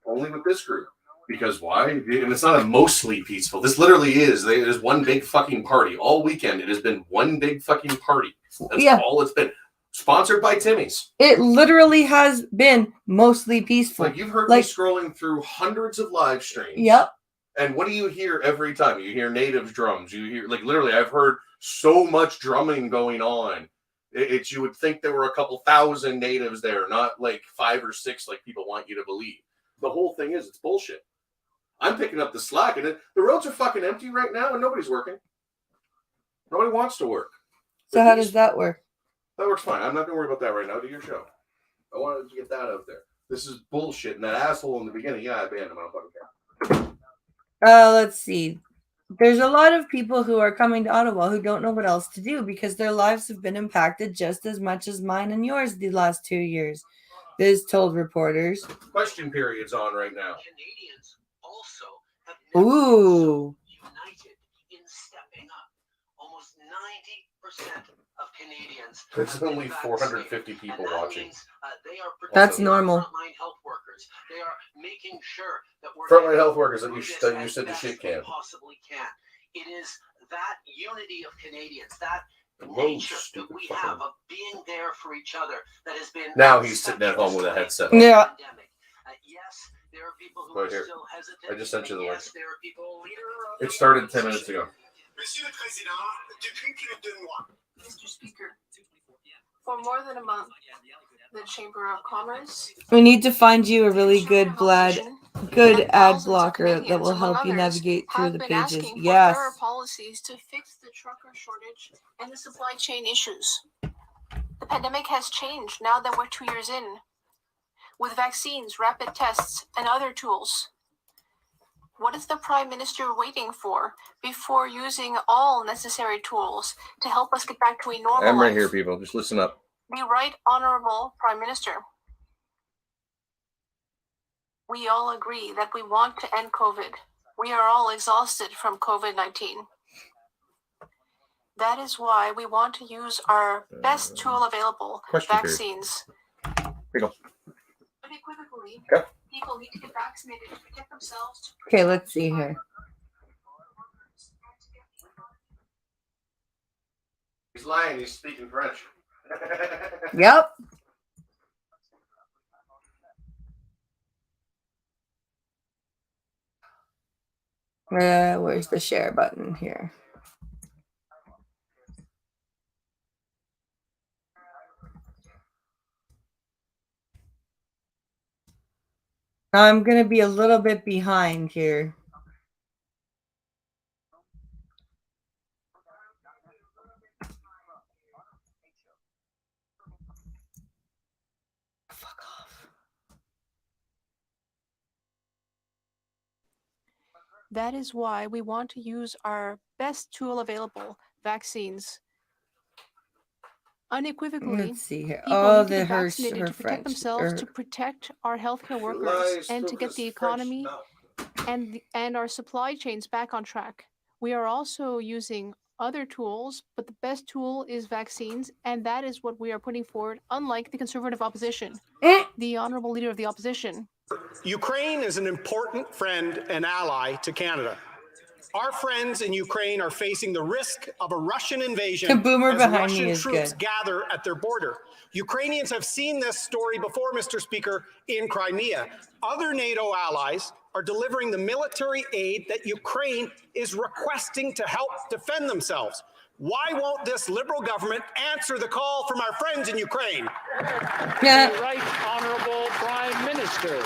Only with this group. Because why? And it's not a mostly peaceful. This literally is. It is one big fucking party. All weekend, it has been one big fucking party. That's all it's been. Sponsored by Timmy's. It literally has been mostly peaceful. Like, you've heard me scrolling through hundreds of live streams. Yep. And what do you hear every time? You hear natives drums. You hear, literally, I've heard so much drumming going on. You would think there were a couple thousand natives there, not like 5 or 6 like people want you to believe. The whole thing is, it's bullshit. I'm picking up the slack, and the roads are fucking empty right now, and nobody's working. Nobody wants to work. So how does that work? That works fine. I'm not going to worry about that right now. Do your show. I wanted to get that out there. This is bullshit. And that asshole in the beginning, I banned him. I don't fucking care. Let's see. There's a lot of people who are coming to Ottawa who don't know what else to do because their lives have been impacted just as much as mine and yours the last 2 years. This told reporters. Question period's on right now. Canadians also have Ooh. united in stepping up. Almost 90% of Canadians. There's only 450 people watching. Means, they are That's normal. Frontline health workers. They are making sure that we're Frontline health workers that you said the shit can. Possibly can. It is that unity of Canadians, that nature that we have of being there for each other that has been. Now he's sitting at home with a headset on. Yeah. Yes, there are people who are still hesitant. I just sent you the link. Yes, there are people. It started 10 minutes ago. Monsieur le Président, depuis plus de 2 mois. Mr. Speaker, for more than a month, the Chamber of Commerce. We need to find you a really good Conservative opposition, good and ad thousands of blocker that Canadians, will help among you others, navigate through have the been pages. asking for Yes. fairer policies to fix the trucker shortage and the supply chain issues. The pandemic has changed now that we're 2 years in, with vaccines, rapid tests, and other tools. What is the Prime Minister waiting for before using all necessary tools to help us get back to a normal I'm right life? here, people. Just listen up. The Right Honourable Prime Minister. We all agree that we want to end COVID. We are all exhausted from COVID-19. That is why we want to use our best tool available, Question period. vaccines. Here you go. Unequivocally, Okay. people need to get vaccinated to protect themselves. Okay, let's see here. He's lying. He's speaking French. Yep. Where's the share button here? I'm going to be a little bit behind here. Fuck off. That is why we want to use our best tool available, vaccines. Unequivocally, Let's see here. people Oh, need to get her vaccinated to protect French. themselves, to protect our healthcare workers, and to get the economy and our supply chains back on track. We are also using other tools, but the best tool is vaccines, and that is what we are putting forward, unlike the Conservative opposition. The Honourable Leader of the Opposition. Ukraine is an important friend and ally to Canada. Our friends in Ukraine are facing the risk of a Russian invasion The boomer as behind me Russian is troops good. gather at their border. Ukrainians have seen this story before, Mr. Speaker, in Crimea. Other NATO allies are delivering the military aid that Ukraine is requesting to help defend themselves. Why won't this Liberal government answer the call from our friends in Ukraine? Yeah. The Right Honourable Prime Minister.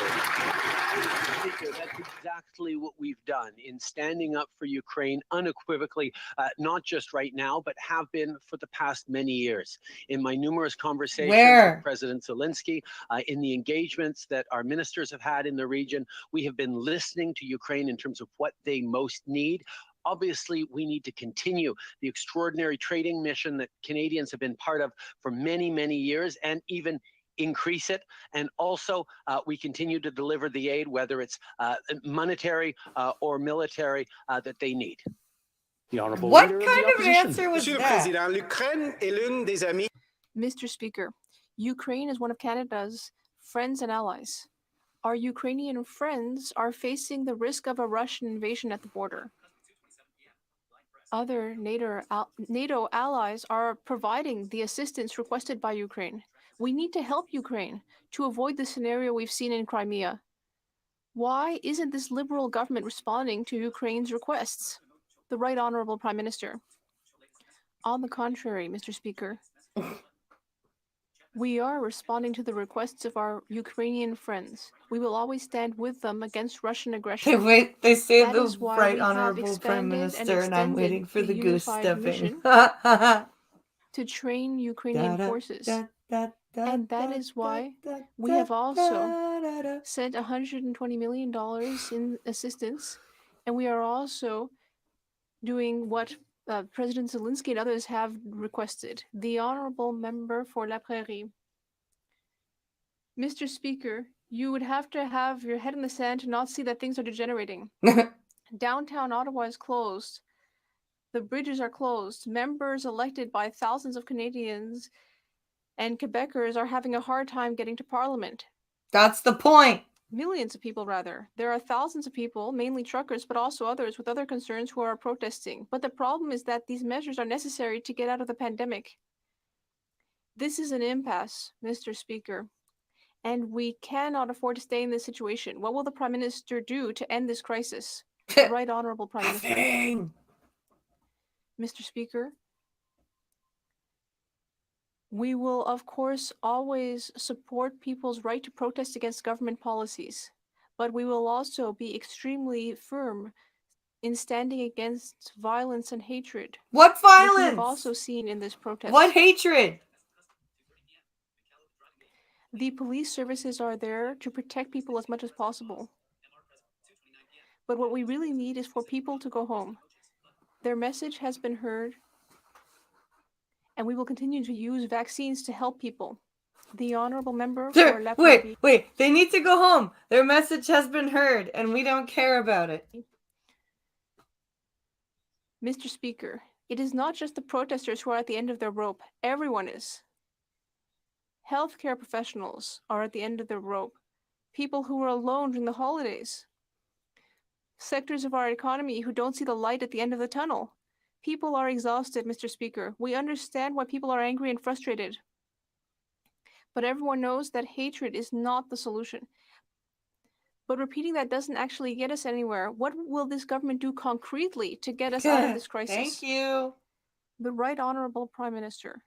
Speaker, that's exactly what we've done in standing up for Ukraine unequivocally, not just right now, but have been for the past many years. In my numerous conversations with President Zelensky, in the engagements that our ministers have had in the region, we have been listening to Ukraine in terms of what they most need. Obviously, we need to continue the extraordinary trading mission that Canadians have been part of for many, many years, and even increase it. And also, we continue to deliver the aid, whether it's monetary or military, that they need. The Honourable What Leader kind of of the an Opposition. answer was Monsieur le that? Président, l'Ukraine est l'une des amies. Mr. Speaker, Ukraine is one of Canada's friends and allies. Our Ukrainian friends are facing the risk of a Russian invasion at the border. Other NATO allies are providing the assistance requested by Ukraine. We need to help Ukraine to avoid the scenario we've seen in Crimea. Why isn't this Liberal government responding to Ukraine's requests? The Right Honourable Prime Minister. On the contrary, Mr. Speaker, we are responding to the requests of our Ukrainian friends. We will always stand with them against Russian aggression. They say That the is why Right we have Honourable Prime expanded and Minister, and I'm extended waiting for the goose unified stepping. mission to train Ukrainian forces. And that is why we have also sent $120 million in assistance, and we are also doing what President Zelensky and others have requested. The Honourable Member for La Prairie. Mr. Speaker, you would have to have your head in the sand to not see that things are degenerating. Downtown Ottawa is closed. The bridges are closed. Members elected by thousands of Canadians and Quebecers are having a hard time getting to Parliament. That's the point. Millions of people, rather. There are thousands of people, mainly truckers, but also others with other concerns who are protesting. But the problem is that these measures are necessary to get out of the pandemic. This is an impasse, Mr. Speaker, and we cannot afford to stay in this situation. What will the Prime Minister do to end this crisis? The Right Honourable Prime Minister. Nothing. Mr. Speaker, We will, of course, always support people's right to protest against government policies, but we will also be extremely firm in standing against violence and hatred, What which we have violence? also seen in this protest. What hatred? The police services are there to protect people as much as possible. But what we really need is for people to go home. Their message has been heard, and we will continue to use vaccines to help people. The honorable member for Laprairie. Wait, they need to go home. Their message has been heard, and we don't care about it. Mr. Speaker, it is not just the protesters who are at the end of their rope. Everyone is. Healthcare professionals are at the end of their rope. People who are alone during the holidays. Sectors of our economy who don't see the light at the end of the tunnel. People are exhausted, Mr. Speaker. We understand why people are angry and frustrated. But everyone knows that hatred is not the solution. But repeating that doesn't actually get us anywhere. What will this government do concretely to get us out of this crisis? Thank you. The Right Honorable Prime Minister.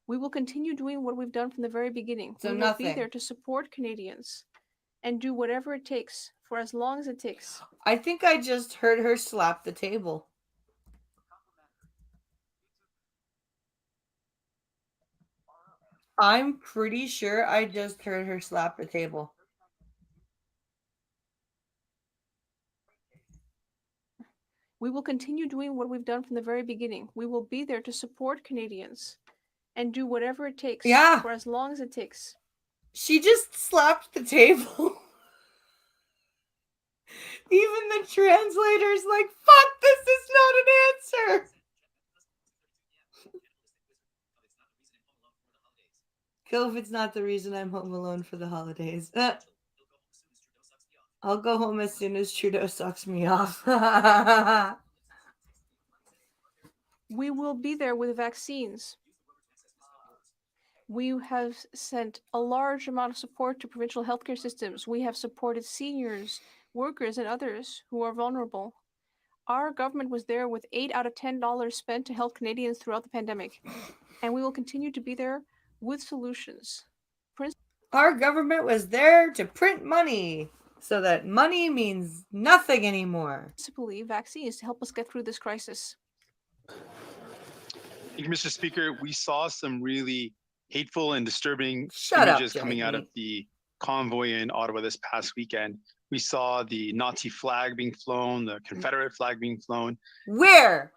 We will continue doing what we've done from the very beginning. So we will nothing. be there to support Canadians and do whatever it takes for as long as it takes. I think I just heard her slap the table. I'm pretty sure I just heard her slap the table. We will continue doing what we've done from the very beginning. We will be there to support Canadians and do whatever it takes for as long as it takes. She just slapped the table. Even the translator's like, fuck, this is not an answer. COVID's not the reason I'm home alone for the holidays. I'll go home as soon as Trudeau sucks me off. We will be there with vaccines. We have sent a large amount of support to provincial healthcare systems. We have supported seniors, workers, and others who are vulnerable. Our government was there with $8 out of $10 spent to help Canadians throughout the pandemic. And we will continue to be there with solutions. Our government was there to print money so that money means nothing anymore. Principally, vaccines to help us get through this crisis. Thank you, Mr. Speaker. We saw some really hateful and disturbing images coming out of the convoy in Ottawa this past weekend. We saw the Nazi flag being flown, the Confederate flag being flown. Where?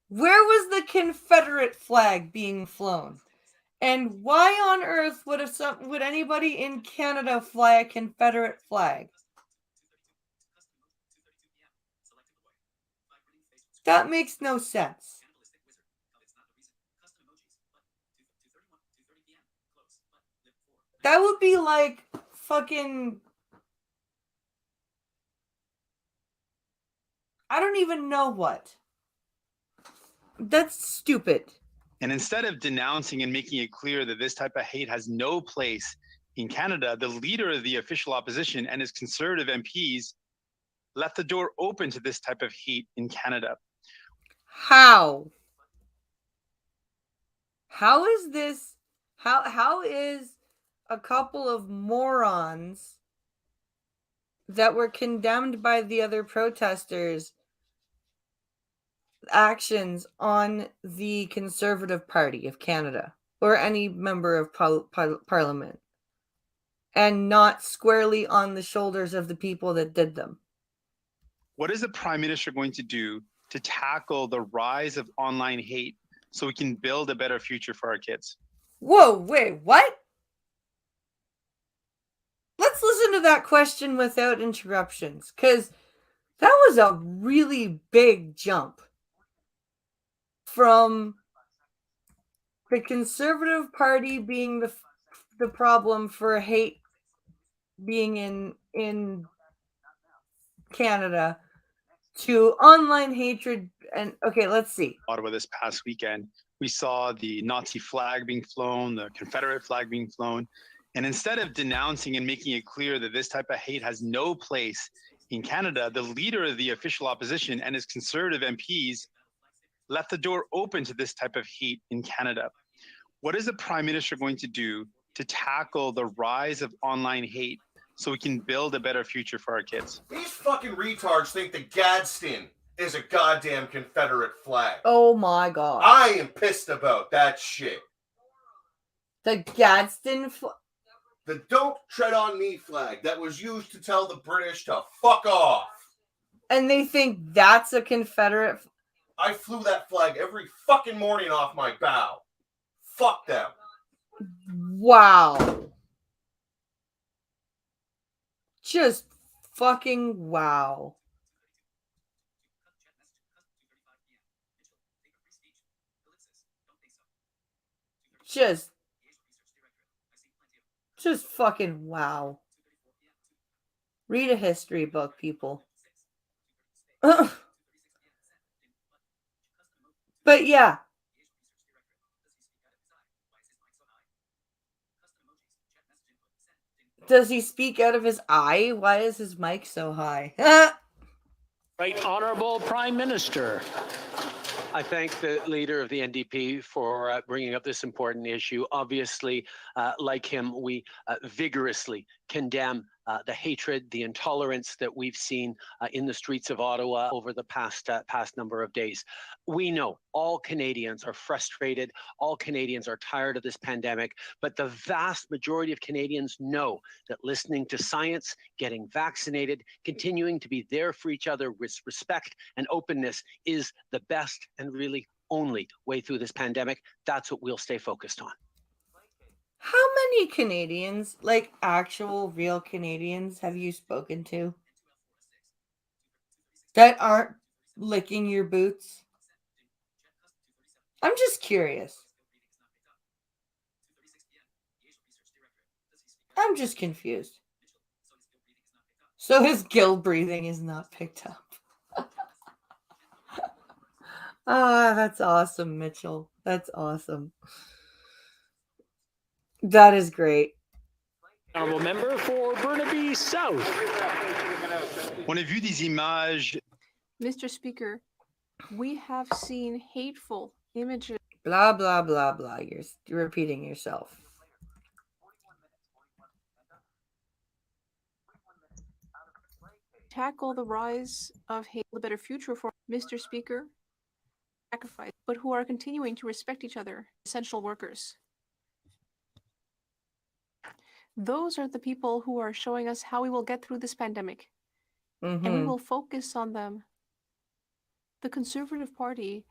Where was the Confederate flag being flown? And why on earth would anybody in Canada fly a Confederate flag? That makes no sense. That would be like fucking... I don't even know what. That's stupid. And instead of denouncing and making it clear that this type of hate has no place in Canada, the leader of the official opposition and his Conservative MPs left the door open to this type of hate in Canada. How? How is this? How is a couple of morons that were condemned by the other protesters' actions on the Conservative Party of Canada or any member of Parliament and not squarely on the shoulders of the people that did them? What is the Prime Minister going to do to tackle the rise of online hate so we can build a better future for our kids? Whoa, wait, what? Let's listen to that question without interruptions, because that was a really big jump from the Conservative Party being the problem for hate being in Canada to online hatred. And okay, let's see. Ottawa this past weekend, we saw the Nazi flag being flown, the Confederate flag being flown. And instead of denouncing and making it clear that this type of hate has no place in Canada, the leader of the official opposition and his Conservative MPs left the door open to this type of hate in Canada. What is the Prime Minister going to do to tackle the rise of online hate so we can build a better future for our kids? These fucking retards think the Gadsden is a goddamn Confederate flag. Oh my god. I am pissed about that shit. The Gadsden The Don't Tread on Me flag that was used to tell the British to fuck off. And they think that's a Confederate. I flew that flag every fucking morning off my bow. Fuck them. Wow. Just fucking wow. Just fucking wow. Read a history book, people. But yeah. Does he speak out of his eye? Why is his mic so high? Right Honorable Prime Minister. I thank the leader of the NDP for bringing up this important issue. Obviously, like him, we vigorously condemn the hatred, the intolerance that we've seen in the streets of Ottawa over the past number of days. We know all Canadians are frustrated. All Canadians are tired of this pandemic, but the vast majority of Canadians know that listening to science, getting vaccinated, continuing to be there for each other with respect and openness is the best and really only way through this pandemic. That's what we'll stay focused on. How many Canadians, like actual real Canadians, have you spoken to that aren't licking your boots? I'm just curious. I'm just confused. So his gill breathing is not picked up. Ah, that's awesome, Mitchell. That's awesome. That is great. Honorable member for Burnaby South. On a vu des images. Mr. Speaker, we have seen hateful images. Blah, blah, blah, blah. You're repeating yourself. Tackle the rise of hate, a better future for Mr. Speaker, sacrifice, but who are continuing to respect each other, essential workers. Those are the people who are showing us how we will get through this pandemic. And we will focus on them. The Conservative Party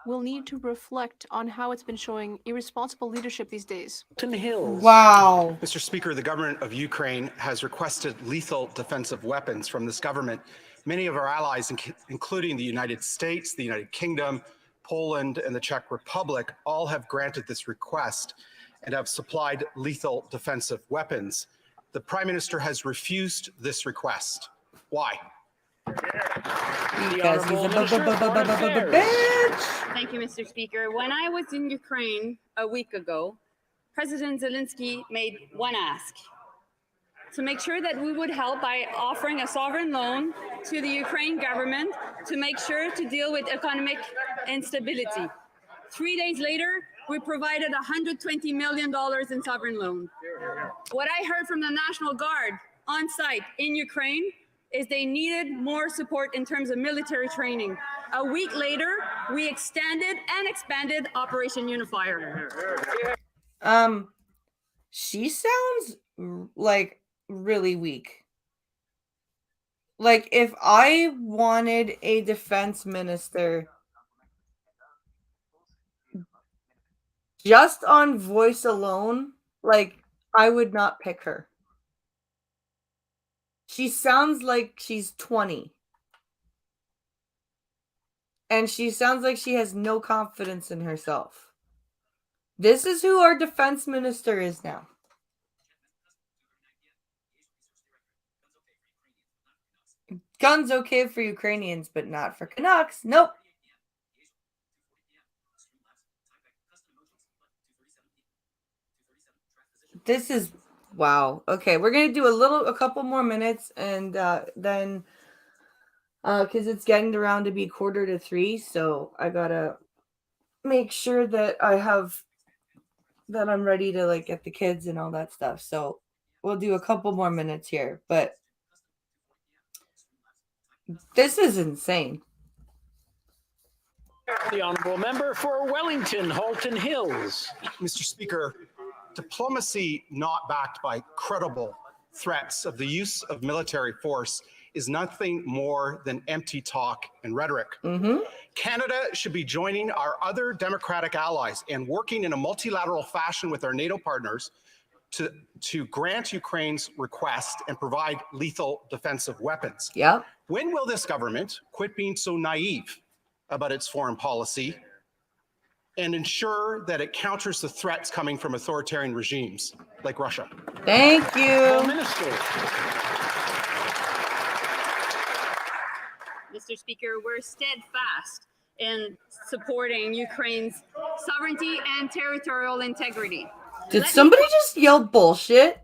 will need to reflect on how it's been showing irresponsible leadership these days. Wow. Mr. Speaker, the government of Ukraine has requested lethal defensive weapons from this government. Many of our allies, including the United States, the United Kingdom, Poland, and the Czech Republic, all have granted this request and have supplied lethal defensive weapons. The Prime Minister has refused this request. Why? Because he's a bitch. Thank you, Mr. Speaker. When I was in Ukraine a week ago, President Zelensky made one ask: to make sure that we would help by offering a sovereign loan to the Ukraine government to make sure to deal with economic instability. 3 days later, we provided $120 million in sovereign loan. What I heard from the National Guard on site in Ukraine is they needed more support in terms of military training. A week later, we extended and expanded Operation Unifier. She sounds like really weak. Like if I wanted a defense minister just on voice alone, like I would not pick her. She sounds like she's 20. And she sounds like she has no confidence in herself. This is who our defense minister is now. Guns okay for Ukrainians, but not for Canucks. Nope. This is wow. Okay, we're gonna do a couple more minutes, and then because it's getting around to be 2:45, so I gotta make sure that I have that I'm ready to like get the kids and all that stuff. So we'll do a couple more minutes here, but this is insane. The honourable member for Wellington, Halton Hills. Mr. Speaker, diplomacy not backed by credible threats of the use of military force is nothing more than empty talk and rhetoric. Canada should be joining our other democratic allies and working in a multilateral fashion with our NATO partners to grant Ukraine's request and provide lethal defensive weapons. Yep. When will this government quit being so naive about its foreign policy and ensure that it counters the threats coming from authoritarian regimes like Russia? Thank you. Minister. Mr. Speaker, we're steadfast in supporting Ukraine's sovereignty and territorial integrity. Did somebody just yell bullshit?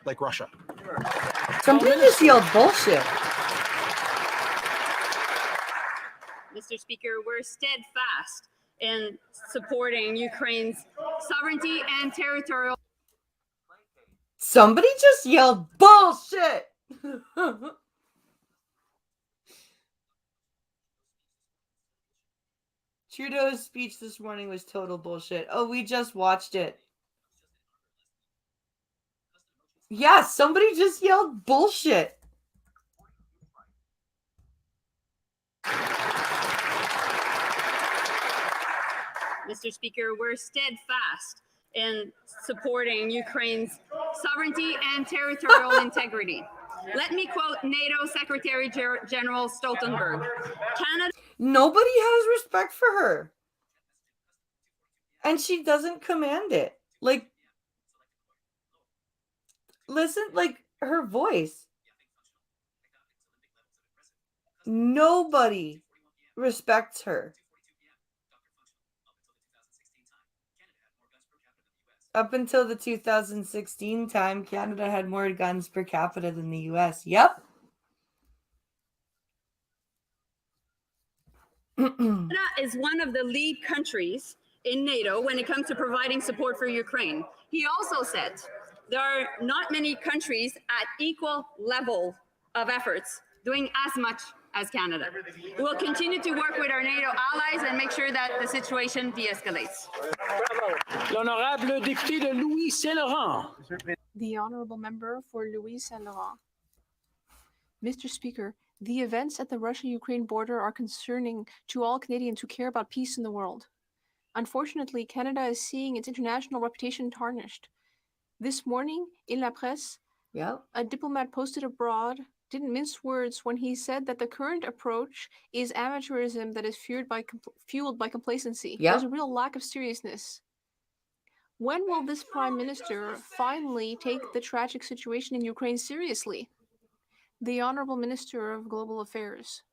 Like Russia. Somebody just yelled bullshit. Mr. Speaker, we're steadfast in supporting Ukraine's sovereignty and territorial. Somebody just yelled bullshit. Trudeau's speech this morning was total bullshit. Oh, we just watched it. Yeah, somebody just yelled bullshit. Mr. Speaker, we're steadfast in supporting Ukraine's sovereignty and territorial integrity. Let me quote NATO Secretary General Stoltenberg. Nobody has respect for her. And she doesn't command it. Like, listen, like her voice. Nobody respects her. Up until the 2016 time, Canada had more guns per capita than the US. Yep. Canada is one of the lead countries in NATO when it comes to providing support for Ukraine. He also said there are not many countries at equal level of efforts doing as much as Canada. We will continue to work with our NATO allies and make sure that the situation de-escalates. L'honorable député de Louis Saint-Laurent. The honourable member for Louis Saint-Laurent. Mr. Speaker, the events at the Russia-Ukraine border are concerning to all Canadians who care about peace in the world. Unfortunately, Canada is seeing its international reputation tarnished. This morning, in La Presse, a diplomat posted abroad didn't mince words when he said that the current approach is amateurism that is fueled by complacency. There's a real lack of seriousness. When will this Prime Minister finally take the tragic situation in Ukraine seriously? The Honourable Minister of Global Affairs.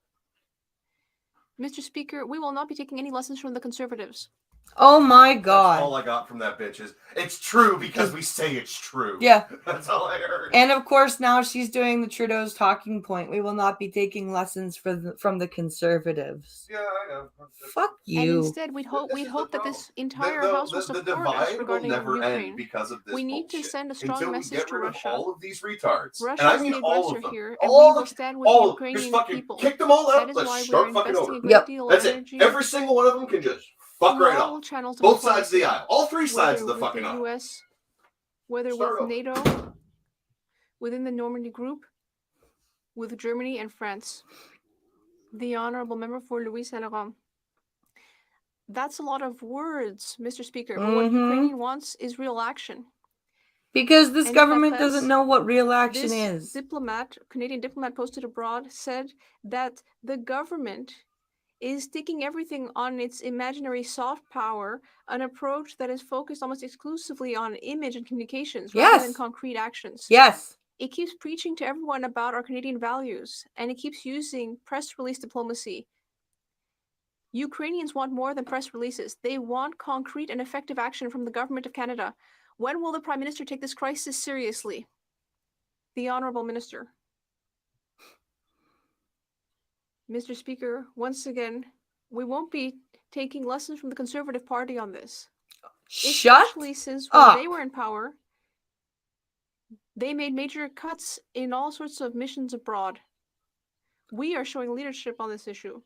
Mr. Speaker, we will not be taking any lessons from the Conservatives. Oh my God. That's all I got from that bitch is it's true because we say it's true. Yeah. That's all I heard. And of course, now she's doing the Trudeau's talking point. We will not be taking lessons from the Conservatives. Yeah, I know. Fuck you. And instead, we'd hope that this entire House will support us regarding Ukraine. Because of this we need to send a strong message to Russia. All of these retards. Russia And I is mean the all of aggressor them. here, and we will stand with the Ukrainian Just fucking people. kick them all out. That is Let's why start we're fucking investing over. a great deal of That's energy. it. Every single one of them can just fuck right all off. channels of Both sides of the diplomacy, aisle. All three sides of the whether fucking with the aisle. US, whether Start with over. NATO, within the Normandy Group, with Germany and France. The Honourable Member for Louis Saint-Laurent. That's a lot of words, Mr. Speaker, but what Ukraine wants is real action. Because this And government Lopez, doesn't know what real action this is. Canadian diplomat posted abroad, said that the government is sticking everything on its imaginary soft power, an approach that is focused almost exclusively on image and communications rather than concrete actions. Yes. It keeps preaching to everyone about our Canadian values, and it keeps using press release diplomacy. Ukrainians want more than press releases. They want concrete and effective action from the Government of Canada. When will the Prime Minister take this crisis seriously? The Honourable Minister. Mr. Speaker, once again, we won't be taking lessons from the Conservative Party on this. Shut Especially since when up. they were in power, they made major cuts in all sorts of missions abroad. We are showing leadership on this issue.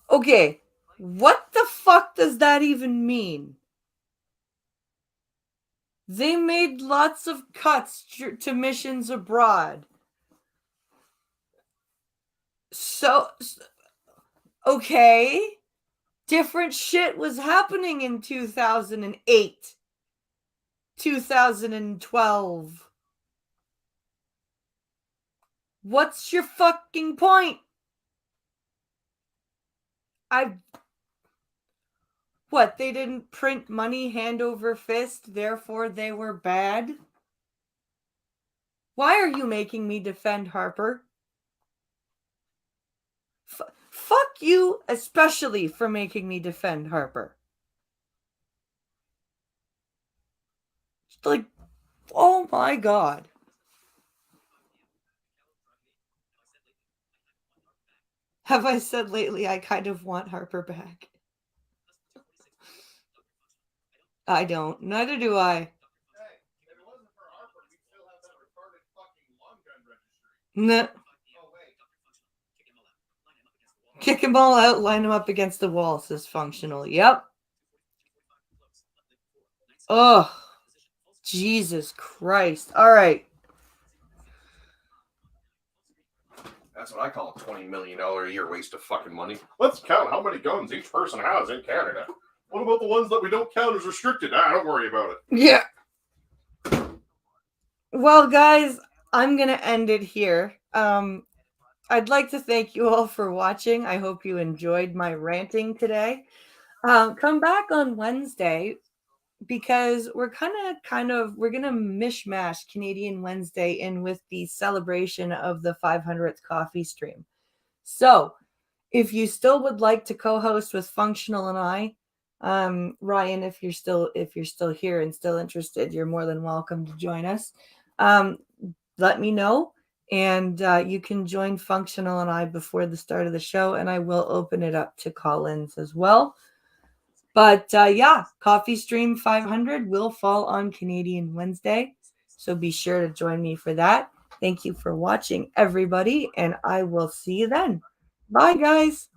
Okay, what the fuck does that even mean? They made lots of cuts to missions abroad. So, okay, different shit was happening in 2008, 2012. What's your fucking point? What, they didn't print money hand over fist, therefore they were bad? Why are you making me defend Harper? Fuck you, especially for making me defend Harper. Like, oh my God. Have I said lately I kind of want Harper back? I don't. Neither do I. No. Kick them all out, line them up against the wall, says Functional. Yep. Oh, Jesus Christ. All right. That's what I call a $20 million a year waste of fucking money. Let's count how many guns each person has in Canada. What about the ones that we don't count as restricted? Don't worry about it. Yeah. Well, guys, I'm going to end it here. I'd like to thank you all for watching. I hope you enjoyed my ranting today. Come back on Wednesday because we're we're going to mishmash Canadian Wednesday in with the celebration of the 500th coffee stream. So if you still would like to co-host with Functional and I, Ryan, if you're still here and still interested, you're more than welcome to join us. Let me know, and you can join Functional and I before the start of the show, and I will open it up to call-ins as well. But yeah, Coffee Stream 500 will fall on Canadian Wednesday, so be sure to join me for that. Thank you for watching, everybody, and I will see you then. Bye, guys.